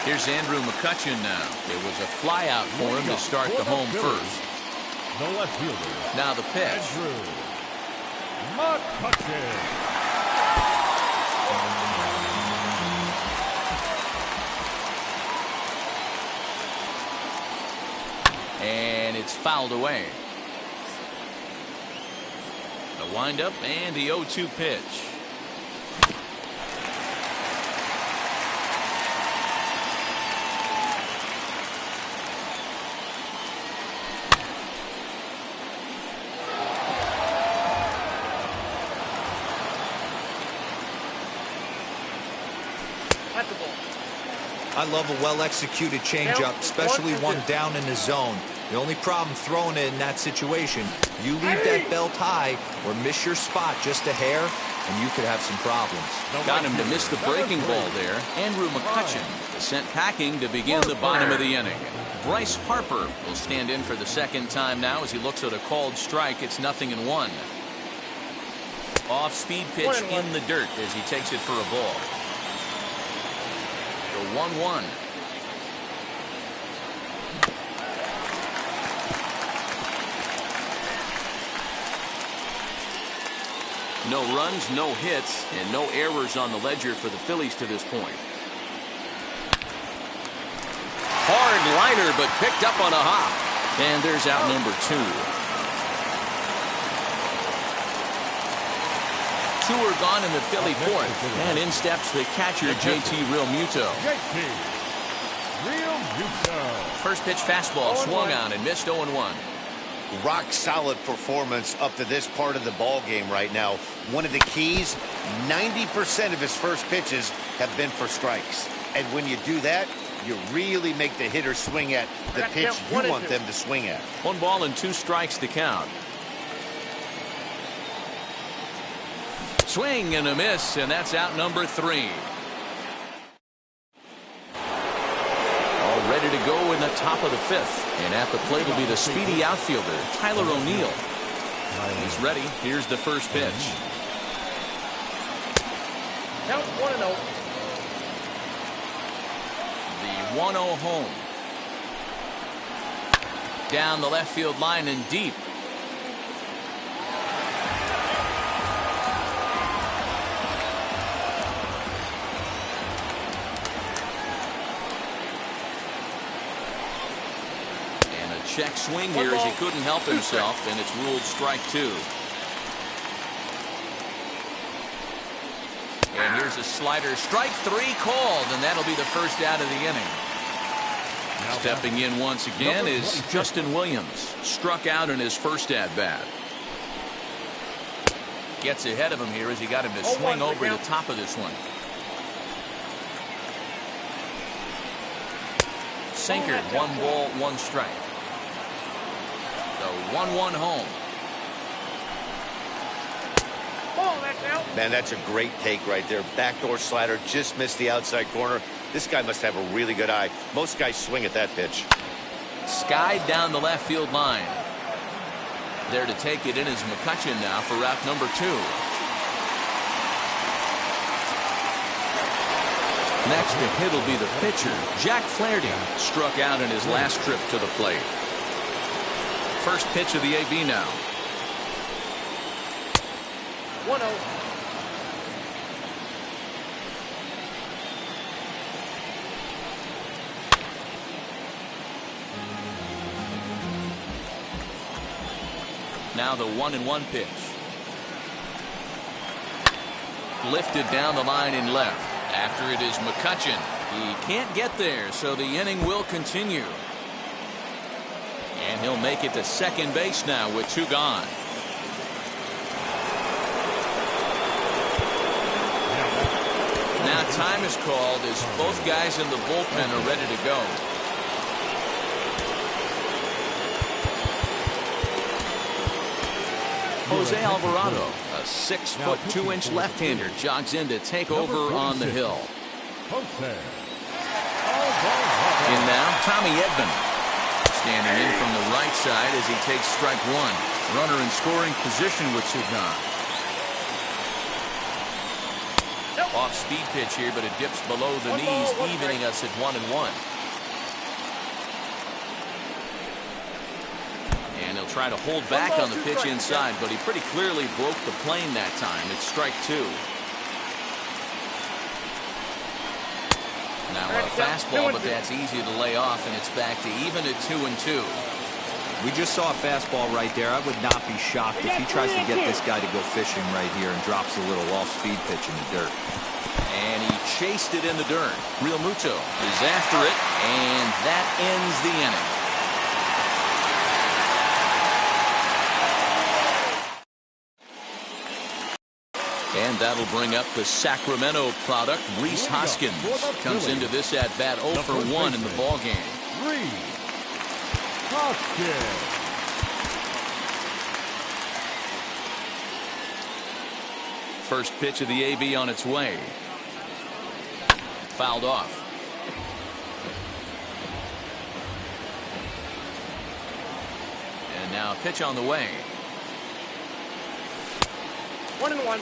Here's Andrew McCutchen now. It was a fly out for him to start the home first. The left fielder. Now the pitch. Andrew McCutchen. And it's fouled away. The windup and the 0-2 pitch. I love a well-executed changeup, especially one down in the zone. The only problem throwing it in that situation, you leave that belt high or miss your spot just a hair, and you could have some problems. Got him to miss the breaking ball there. Andrew McCutchen sent packing to begin the bottom of the inning. Bryce Harper will stand in for the second time now as he looks at a called strike. It's 0-1. Off-speed pitch in the dirt as he takes it for a ball. The 1-1. No runs, no hits, and no errors on the ledger for the Phillies to this point. Hard liner, but picked up on a hop. And there's out number 2. 2 are gone in the Philly fourth. And in steps the catcher, JT Realmuto. JT Realmuto. First pitch fastball swung on and missed 0-1. Rock solid performance up to this part of the ball game right now. One of the keys, 90% of his first pitches have been for strikes. And when you do that, you really make the hitter swing at the pitch you want them to swing at. 1 ball and 2 strikes to count. Swing and a miss, and that's out number 3. All ready to go in the top of the 5th. And at the plate will be the speedy outfielder, Tyler O'Neill. He's ready. Here's the first pitch. Count 1-0. The 1-0 home. Down the left field line and deep. Check swing here as he couldn't help himself, and it's ruled strike 2. And here's a slider, strike 3 called, and that'll be the first out of the inning. Stepping in once again is Justin Williams, struck out in his first at bat. Gets ahead of him here as he got him to swing over the top of this one. Sinker, 1 ball, 1 strike. The 1-1 home. Man, that's a great take right there. Backdoor slider, just missed the outside corner. This guy must have a really good eye. Most guys swing at that pitch. Skied down the left field line. There to take it in is McCutchen now for route number 2. Next to hit will be the pitcher, Jack Flaherty, struck out in his last trip to the plate. first pitch of the AB now. 1-0. Now the 1-1 pitch. Lifted down the line in left. After it is McCutcheon. He can't get there, so the inning will continue. And he'll make it to second base now with 2 gone. Now time is called as both guys in the bullpen are ready to go. Jose Alvarado, a 6-foot 2-inch left-hander, jogs in to take over on the hill. In now, Tommy Edman, standing in from the right side as he takes strike 1. Runner in scoring position with 2 gone. Off-speed pitch here, but it dips below the knees, evening us at 1-1. And he'll try to hold back on the pitch inside, but he pretty clearly broke the plane that time. It's strike 2. Now a fastball, but that's easy to lay off, and it's back to even at 2-2. We just saw a fastball right there. I would not be shocked if he tries to get this guy to go fishing right here and drops a little off-speed pitch in the dirt. And he chased it in the dirt. Real Muto is after it, and that ends the inning. And that'll bring up the Sacramento product, Rhys Hoskins. Comes into this at-bat 0 for 1 in the ballgame. First pitch of the AB on its way. Fouled off. And now a pitch on the way. 1-1.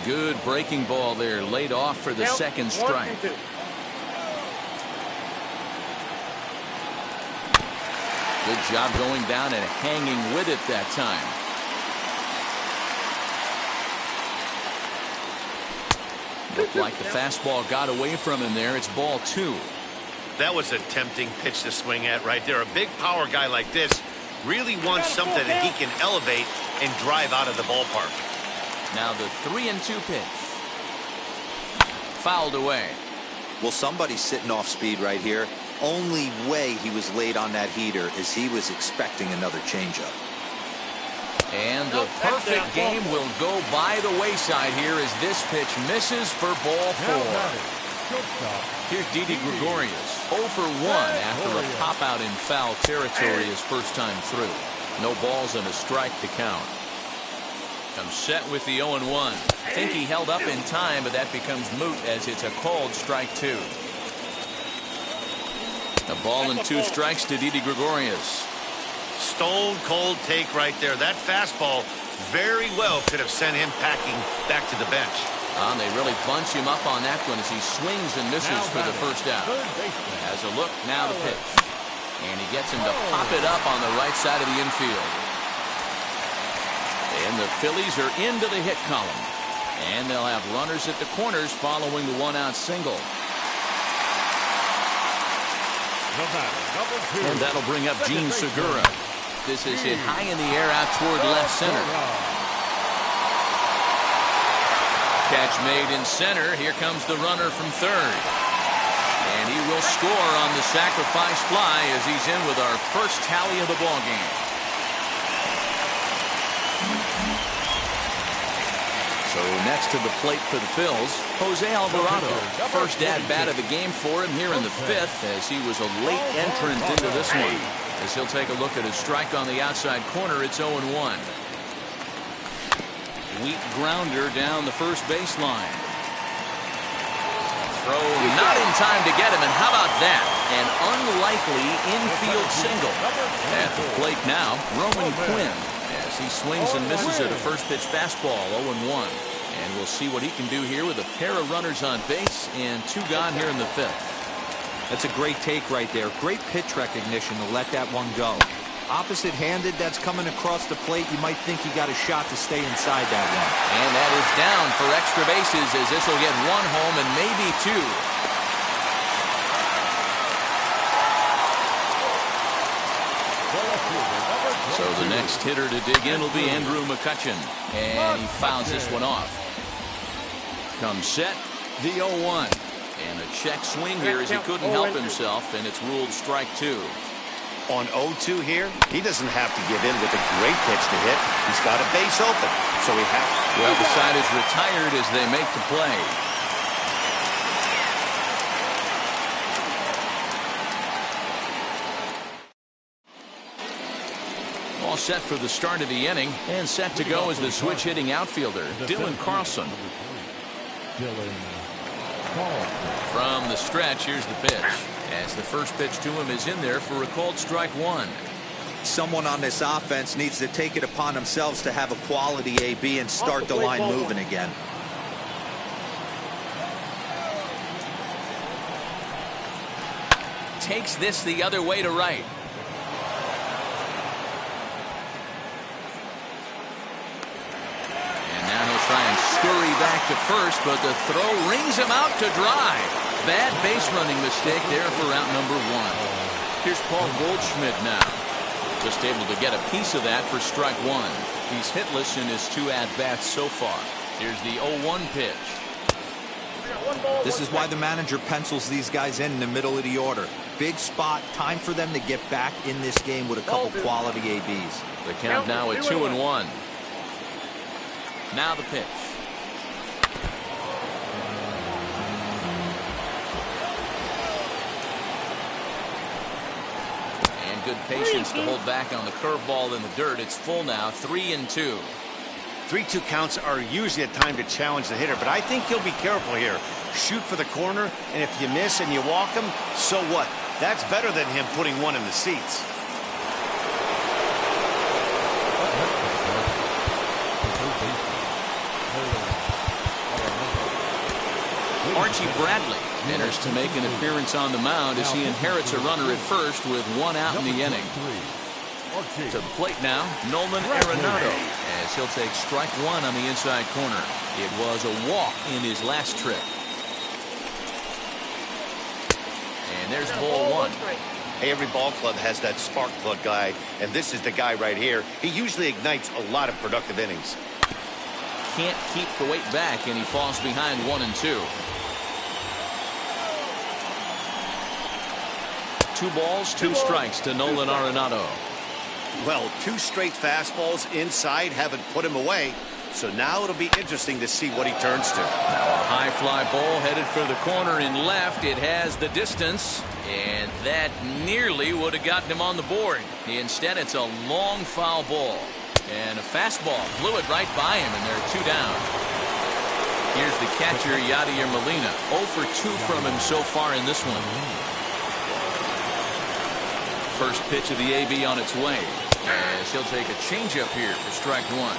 Good breaking ball there, laid off for the second strike. 1-2. Good job going down and hanging with it that time. Looked like the fastball got away from him there. It's ball 2. That was a tempting pitch to swing at right there. A big power guy like this really wants something that he can elevate and drive out of the ballpark. Now the 3-2 pitch. Fouled away. Well, somebody's sitting off speed right here. Only way he was late on that heater is he was expecting another changeup. And the perfect game will go by the wayside here as this pitch misses for ball 4. Here's Didi Gregorius, 0 for 1 after a pop-out in foul territory his first time through. No balls and a strike to count. Comes set with the 0-1. Think he held up in time, but that becomes moot as it's a called strike 2. A ball and 2 strikes to Didi Gregorius. Stone cold take right there. That fastball very well could have sent him packing back to the bench. They really bunch him up on that one as he swings and misses for the first out. Has a look, now the pitch. And he gets him to pop it up on the right side of the infield. And the Phillies are into the hit column. And they'll have runners at the corners following the 1-out single. And that'll bring up Gene Segura. This is hit high in the air out toward left center. Catch made in center. Here comes the runner from third. And he will score on the sacrifice fly as he's in with our first tally of the ballgame. So next to the plate for the Phils, Jose Alvarado. First at-bat of the game for him here in the 5th as he was a late entrant into this one. As he'll take a look at his strike on the outside corner, it's 0-1. Weak grounder down the first baseline. Throw not in time to get him, and how about that? An unlikely infield single. At the plate now, Roman Quinn. As he swings and misses at a first pitch fastball, 0-1. And we'll see what he can do here with a pair of runners on base and 2 gone here in the 5th. That's a great take right there. Great pitch recognition to let that one go. Opposite-handed, that's coming across the plate. You might think he got a shot to stay inside that one. And that is down for extra bases, as this will get 1 home and maybe 2. So the next hitter to dig in will be Andrew McCutcheon. And he fouls this one off. Comes set, the 0-1. And a check swing here as he couldn't help himself, and it's ruled strike 2. On 0-2 here, he doesn't have to give in with a great pitch to hit. He's got a base open, so he has. Well, the side is retired as they make the play. All set for the start of the inning, and set to go is the switch-hitting outfielder, Dylan Carlson. From the stretch, here's the pitch. As the first pitch to him is in there for a called strike 1. Someone on this offense needs to take it upon themselves to have a quality AB and start the line moving again. Takes this the other way to right. And now he'll try and scurry back to first, but the throw rings him out to dry. Bad base running mistake there for out number 1. Here's Paul Goldschmidt now. Just able to get a piece of that for strike 1. He's hitless in his 2 at-bats so far. Here's the 0-1 pitch. This is why the manager pencils these guys in the middle of the order. Big spot, time for them to get back in this game with a couple quality ABs. The count now at 2-1. Now the pitch. Good patience to hold back on the curveball in the dirt. It's full now, 3-2. 3-2 counts are usually a time to challenge the hitter, but I think he'll be careful here. Shoot for the corner, and if you miss and you walk him, so what? That's better than him putting one in the seats. Archie Bradley enters to make an appearance on the mound as he inherits a runner at first with 1 out in the inning. To the plate now, Nolan Arenado, as he'll take strike 1 on the inside corner. It was a walk in his last trip. And there's ball 1. Hey, every ball club has that spark plug guy, and this is the guy right here. He usually ignites a lot of productive innings. Can't keep the weight back, and he falls behind 1-2. 2 balls, 2 strikes to Nolan Arenado. Well, 2 straight fastballs inside haven't put him away. So now it'll be interesting to see what he turns to. Now a high fly ball headed for the corner in left. It has the distance, and that nearly would have gotten him on the board. Instead, it's a long foul ball. And a fastball blew it right by him, and they're 2 down. Here's the catcher, Yadier Molina. 0 for 2 from him so far in this one. First pitch of the AB on its way, as he'll take a changeup here for strike 1.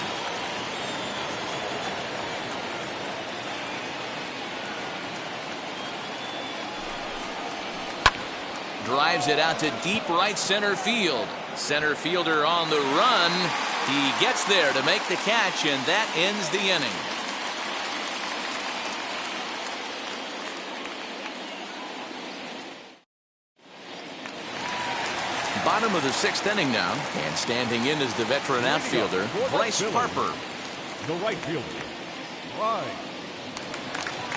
Drives it out to deep right center field. Center fielder on the run. He gets there to make the catch, and that ends the inning. Bottom of the 6th inning now, and standing in is the veteran outfielder, Bryce Harper. The right fielder, Bryce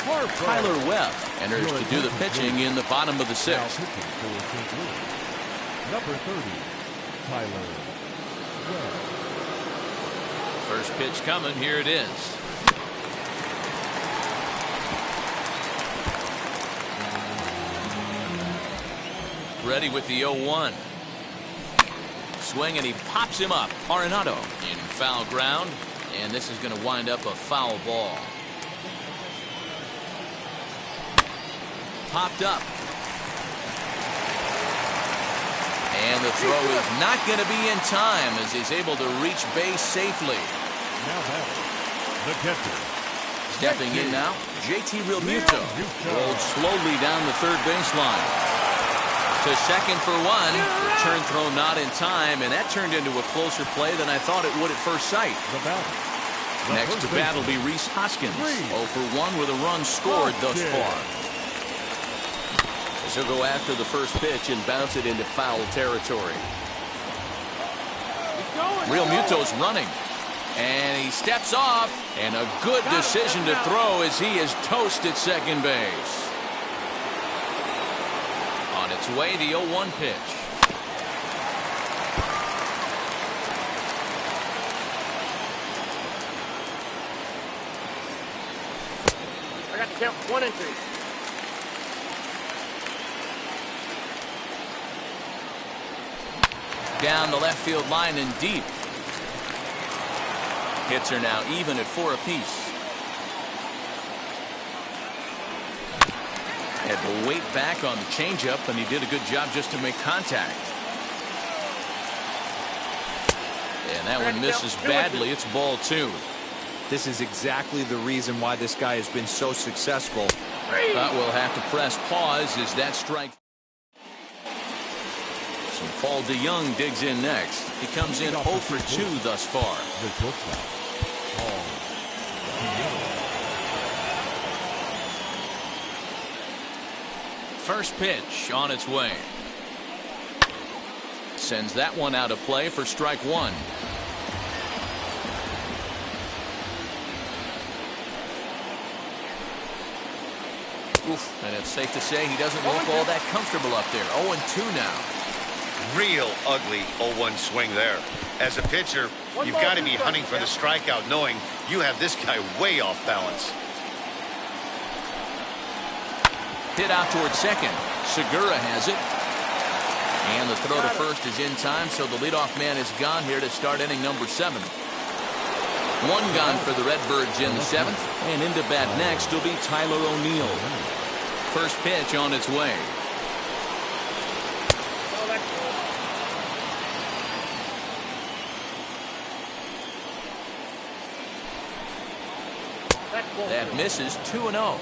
Harper. Tyler Webb enters to do the pitching in the bottom of the 6th. Number 30, Tyler Webb. First pitch coming, here it is. Ready with the 0-1. Swing, and he pops him up. Arenado in foul ground, and this is going to wind up a foul ball. Popped up. And the throw is not going to be in time as he's able to reach base safely. Now back, the catcher, Stepping in now, JT Realmuto. Rolled slowly down the third baseline. To second for one. Return throw not in time, and that turned into a closer play than I thought it would at first sight. Next to bat will be Rhys Hoskins. 0 for 1 with a run scored thus far. As he'll go after the first pitch and bounce it into foul territory. Realmuto's running. And he steps off. And a good decision to throw as he is toast at second base. On its way, the 0-1 pitch. I got the count 1 and 2. Down the left field line and deep. Hits are now even at 4 apiece. Had to wait back on the changeup, and he did a good job just to make contact. And that one misses badly. It's ball 2. This is exactly the reason why this guy has been so successful. But we'll have to press pause as that strike. So Paul DeYoung digs in next. He comes in 0 for 2 thus far. First pitch on its way. Sends that one out of play for strike 1. Oof, and it's safe to say he doesn't look all that comfortable up there. 0-2 now. Real ugly 0-1 swing there. As a pitcher, you've got to be hunting for the strikeout, knowing you have this guy way off balance. Hit out towards second. Segura has it. And the throw to first is in time, so the leadoff man is gone here to start inning number 7. 1 gone for the Redbirds in the 7th. And into bat next will be Tyler O'Neill. First pitch on its way. That misses. 2-0.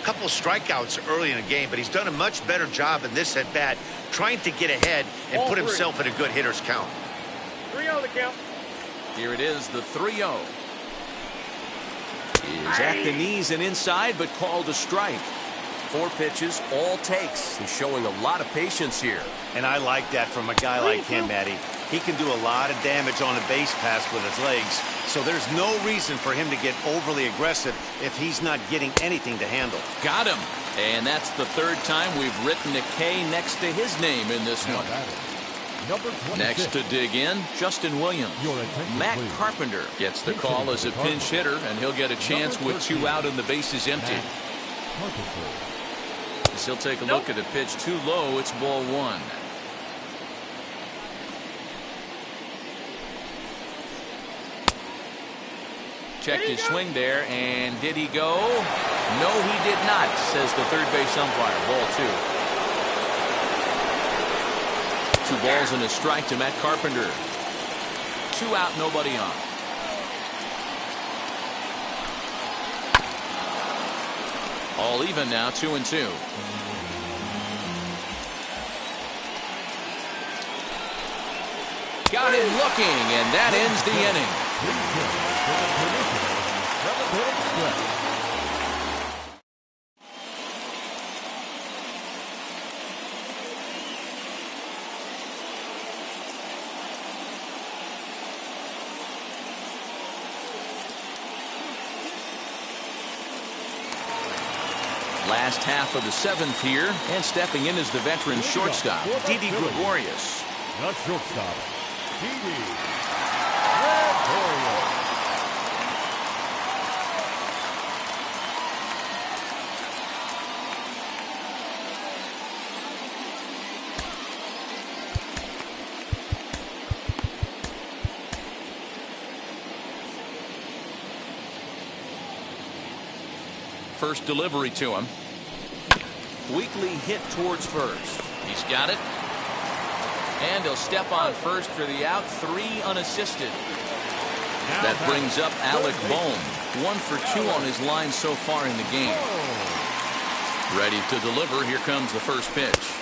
Couple strikeouts early in the game, but he's done a much better job in this at bat, trying to get ahead and put himself in a good hitter's count. 3-0 the count. Here it is, the 3-0. Is at the knees and inside, but called a strike. 4 pitches, all takes. He's showing a lot of patience here. And I like that from a guy like him, Matty. He can do a lot of damage on a base pass with his legs, so there's no reason for him to get overly aggressive if he's not getting anything to handle. Got him. And that's the 3rd time we've written a K next to his name in this one. Next to dig in, Justin Williams. Matt Carpenter gets the call as a pinch hitter, and he'll get a chance with 2 out and the bases empty. As he'll take a look at a pitch too low, it's ball 1. Checked his swing there, and did he go? No, he did not, says the third base umpire. Ball 2. 2 balls and a strike to Matt Carpenter. 2 out, nobody on. All even now, 2-2. Got him looking, and that ends the inning. Last half of the 7th here, and stepping in is the veteran shortstop, Didi Gregorius. The shortstop, Didi Gregorius. First delivery to him. Weakly hit towards first. He's got it. And he'll step on first for the out. 3 unassisted. That brings up Alec Bohm. 1 for 2 on his line so far in the game. Ready to deliver. Here comes the first pitch.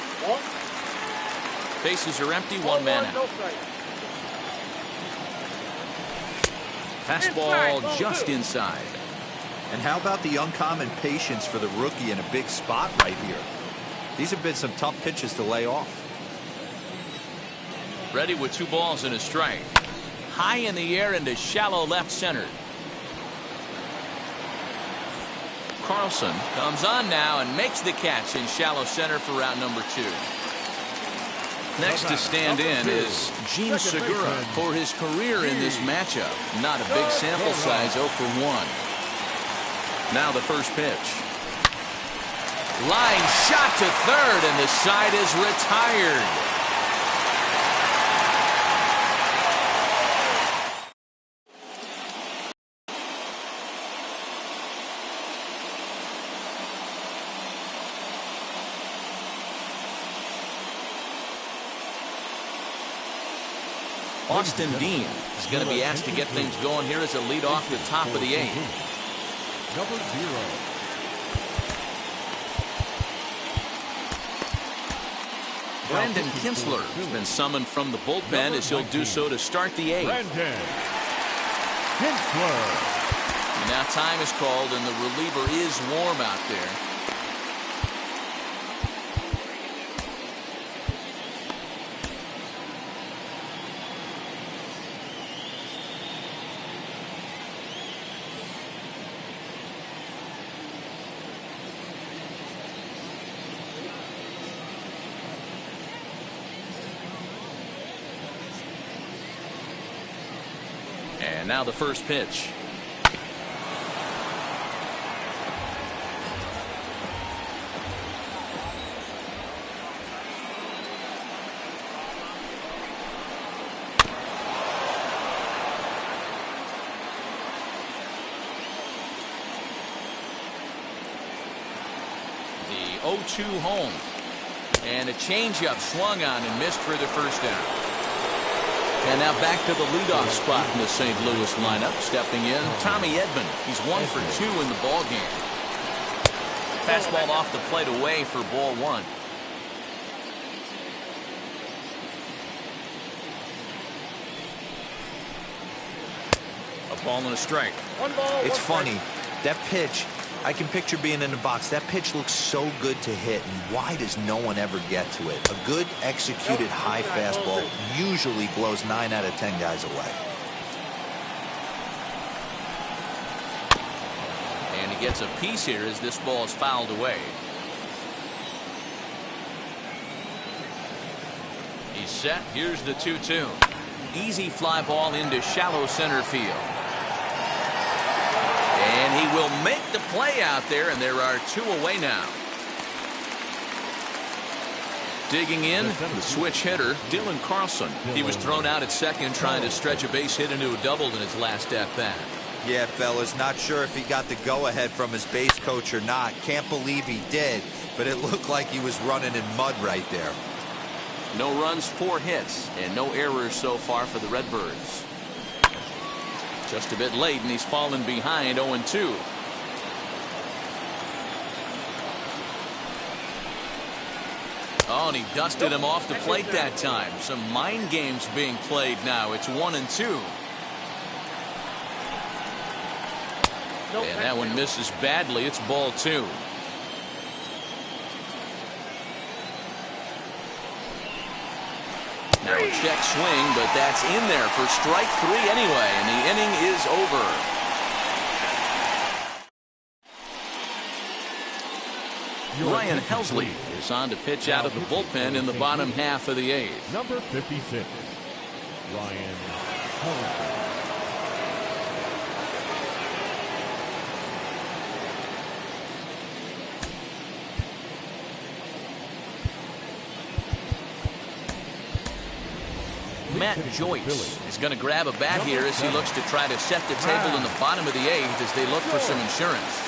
Bases are empty, 1 man out. Fastball just inside. And how about the uncommon patience for the rookie in a big spot right here? These have been some tough pitches to lay off. Ready with 2 balls and a strike. High in the air into shallow left center. Carlson comes on now and makes the catch in shallow center for route number 2. Next to stand in is Gene Segura for his career in this matchup. Not a big sample size, 0 for 1. Now the first pitch. Line shot to third, and the side is retired. Austin Dean is going to be asked to get things going here as a lead off the top of the 8th. Number 0. Brandon Kinsler has been summoned from the bullpen as he'll do so to start the 8th. Brandon Kinsler. Now time is called and the reliever is warm out there. And now the first pitch. The 0-2 home. And a changeup swung on and missed for the first down. And now back to the leadoff spot in the St. Louis lineup. Stepping in, Tommy Edman. He's 1 for 2 in the ball game. Fastball off the plate away for ball 1. A ball and a strike. It's funny. That pitch, I can picture being in the box. That pitch looks so good to hit, and why does no one ever get to it? A good executed high fastball usually blows 9 out of 10 guys away. And he gets a piece here as this ball is fouled away. He's set. Here's the 2-2. Easy fly ball into shallow center field. And he will make the play out there, and there are 2 away now. Digging in, the switch hitter, Dylan Carlson. He was thrown out at second trying to stretch a base hit into a double in his last at-bat. Yeah, fellas, not sure if he got the go-ahead from his base coach or not. Can't believe he did, but it looked like he was running in mud right there. No runs, 4 hits, and no errors so far for the Redbirds. Just a bit late, and he's fallen behind 0-2. Oh, and he dusted him off the plate that time. Some mind games being played now. It's 1-2. And that one misses badly. It's ball 2. Now a check swing, but that's in there for strike 3 anyway, and the inning is over. Ryan Helsley is on to pitch out of the bullpen in the bottom half of the 8th. Number 56, Ryan Helsley. Matt Joyce is going to grab a bat here as he looks to try to set the table in the bottom of the 8th as they look for some insurance.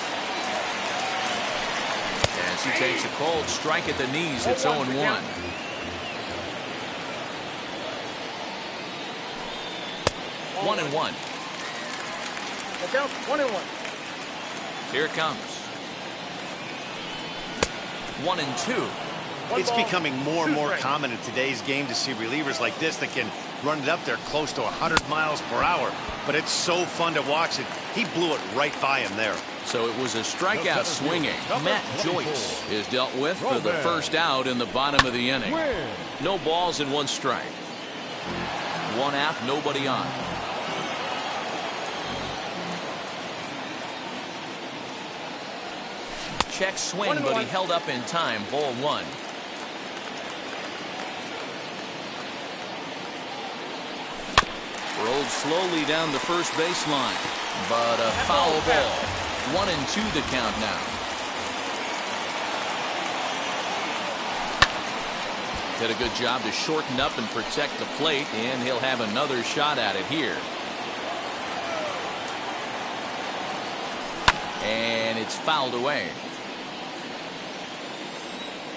As he takes a cold strike at the knees, it's 0-1. One and one. The count 1-1. Here it comes. 1-2. It's becoming more and more common in today's game to see relievers like this that can run it up there close to 100 miles per hour. But it's so fun to watch it. He blew it right by him there. So it was a strikeout swinging. Matt Joyce is dealt with for the first out in the bottom of the inning. No balls and 1 strike. 1 out, nobody on. Check swing, but he held up in time. Ball 1. Rolled slowly down the first baseline, but a foul ball. 1-2 the count now. Did a good job to shorten up and protect the plate, and he'll have another shot at it here. And it's fouled away.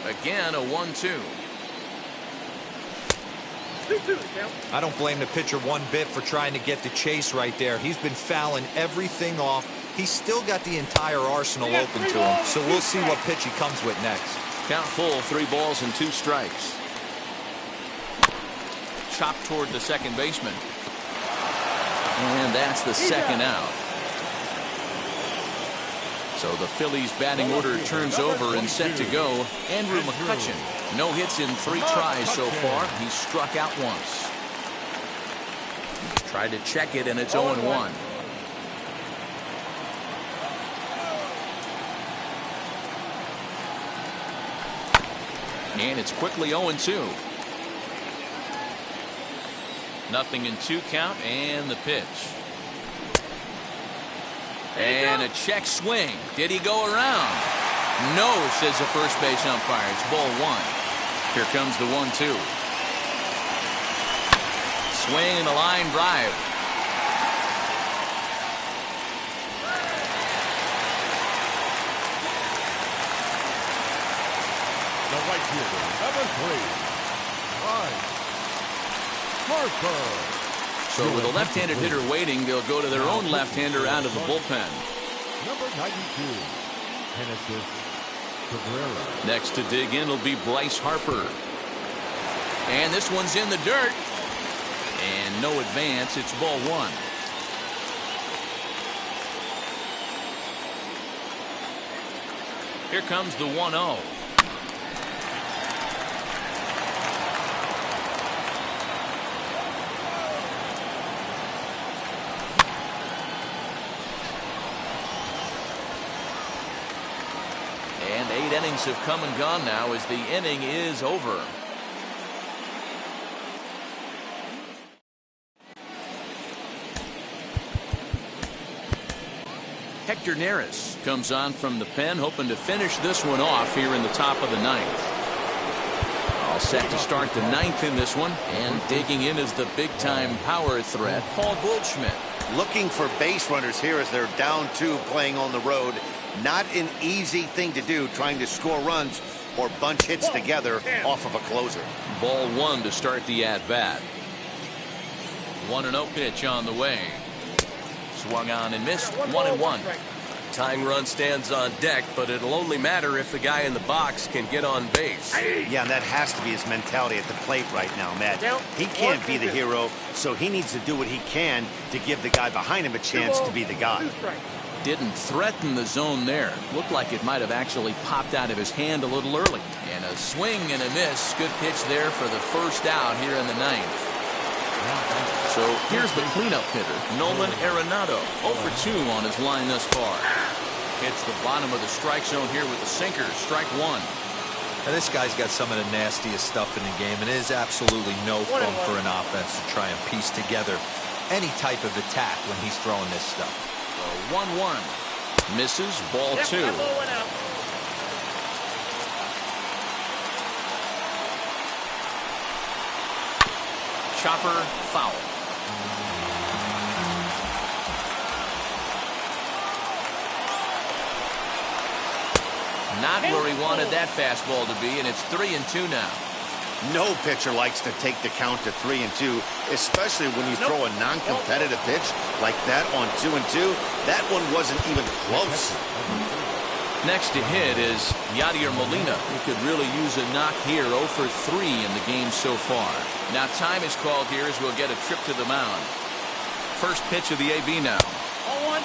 Again, a 1-2. I don't blame the pitcher one bit for trying to get the chase right there. He's been fouling everything off. He's still got the entire arsenal open to him, so we'll see what pitch he comes with next. Count full, 3 balls and 2 strikes. Chopped toward the second baseman. And that's the second out. So the Phillies batting order turns over and set to go. Andrew McCutchen. No hits in 3 tries so far. He's struck out once. Tried to check it, and it's 0-1. And it's quickly 0-2. 0-2 count, and the pitch. And a check swing. Did he go around? No, says the first base umpire. It's ball 1. Here comes the 1-2. Swing and a line drive. The right fielder, number 3, Harper. So with a left-handed hitter waiting, they'll go to their own left-hander out of the bullpen. Number 92, Genesis Cabrera. Next to dig in will be Bryce Harper. And this one's in the dirt. And no advance. It's ball 1. Here comes the 1-0. And 8 innings have come and gone now as the inning is over. Hector Neris comes on from the pen, hoping to finish this one off here in the top of the 9th. All set to start the 9th in this one, and digging in is the big-time power threat, Paul Goldschmidt. Looking for base runners here as they're down 2 playing on the road. Not an easy thing to do, trying to score runs or bunch hits together off of a closer. Ball 1 to start the at-bat. 1-0 pitch on the way. Swung on and missed. 1-1. Tying run stands on deck, but it'll only matter if the guy in the box can get on base. Yeah, and that has to be his mentality at the plate right now, Matt. He can't be the hero, so he needs to do what he can to give the guy behind him a chance to be the guy. Didn't threaten the zone there. Looked like it might have actually popped out of his hand a little early. And a swing and a miss. Good pitch there for the first out here in the 9th. So here's the cleanup hitter, Nolan Arenado, 0 for 2 on his line thus far. Hits the bottom of the strike zone here with a sinker, strike 1. Now this guy's got some of the nastiest stuff in the game, and it is absolutely no fun for an offense to try and piece together any type of attack when he's throwing this stuff. So 1-1. Misses, ball 2. Chopper, foul. Not where he wanted that fastball to be, and it's 3-2 now. No pitcher likes to take the count to 3-2, especially when you throw a non-competitive pitch like that on 2-2. That one wasn't even close. Next to hit is Yadier Molina, who could really use a knock here. 0 for 3 in the game so far. Now time is called here as we'll get a trip to the mound. First pitch of the AB now. 0-1.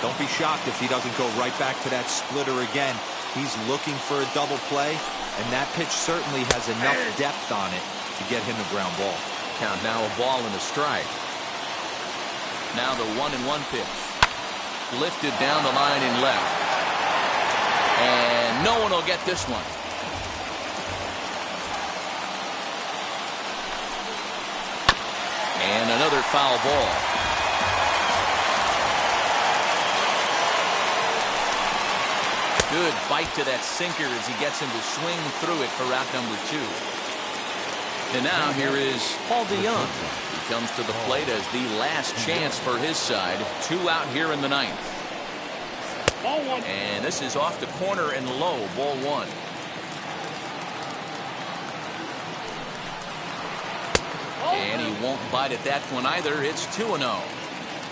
Don't be shocked if he doesn't go right back to that splitter again. He's looking for a double play, and that pitch certainly has enough depth on it to get him a ground ball. Count now a ball and a strike. Now the 1-1 pitch. Lifted down the line in left. And no one will get this one. And another foul ball. Good bite to that sinker as he gets him to swing through it for out number 2. And now here is Paul DeYoung. He comes to the plate as the last chance for his side. 2 out here in the 9th. Ball 1. And this is off the corner and low. Ball 1. And he won't bite at that one either. It's 2-0.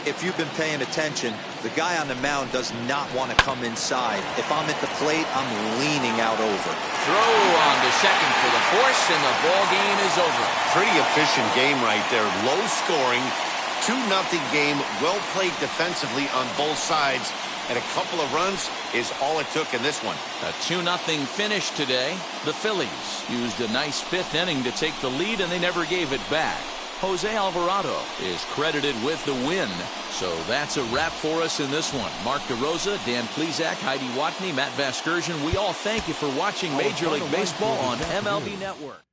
If you've been paying attention, the guy on the mound does not want to come inside. If I'm at the plate, I'm leaning out over. Throw on to second for the force, and the ball game is over. Pretty efficient game right there. Low scoring, 2-0 game. Well played defensively on both sides. And a couple of runs is all it took in this one. A 2-0 finish today. The Phillies used a nice 5th inning to take the lead, and they never gave it back. Jose Alvarado is credited with the win. So that's a wrap for us in this one. Mark DeRosa, Dan Plezak, Heidi Watney, Matt Vasgersian. We all thank you for watching Major League Baseball on MLB Network.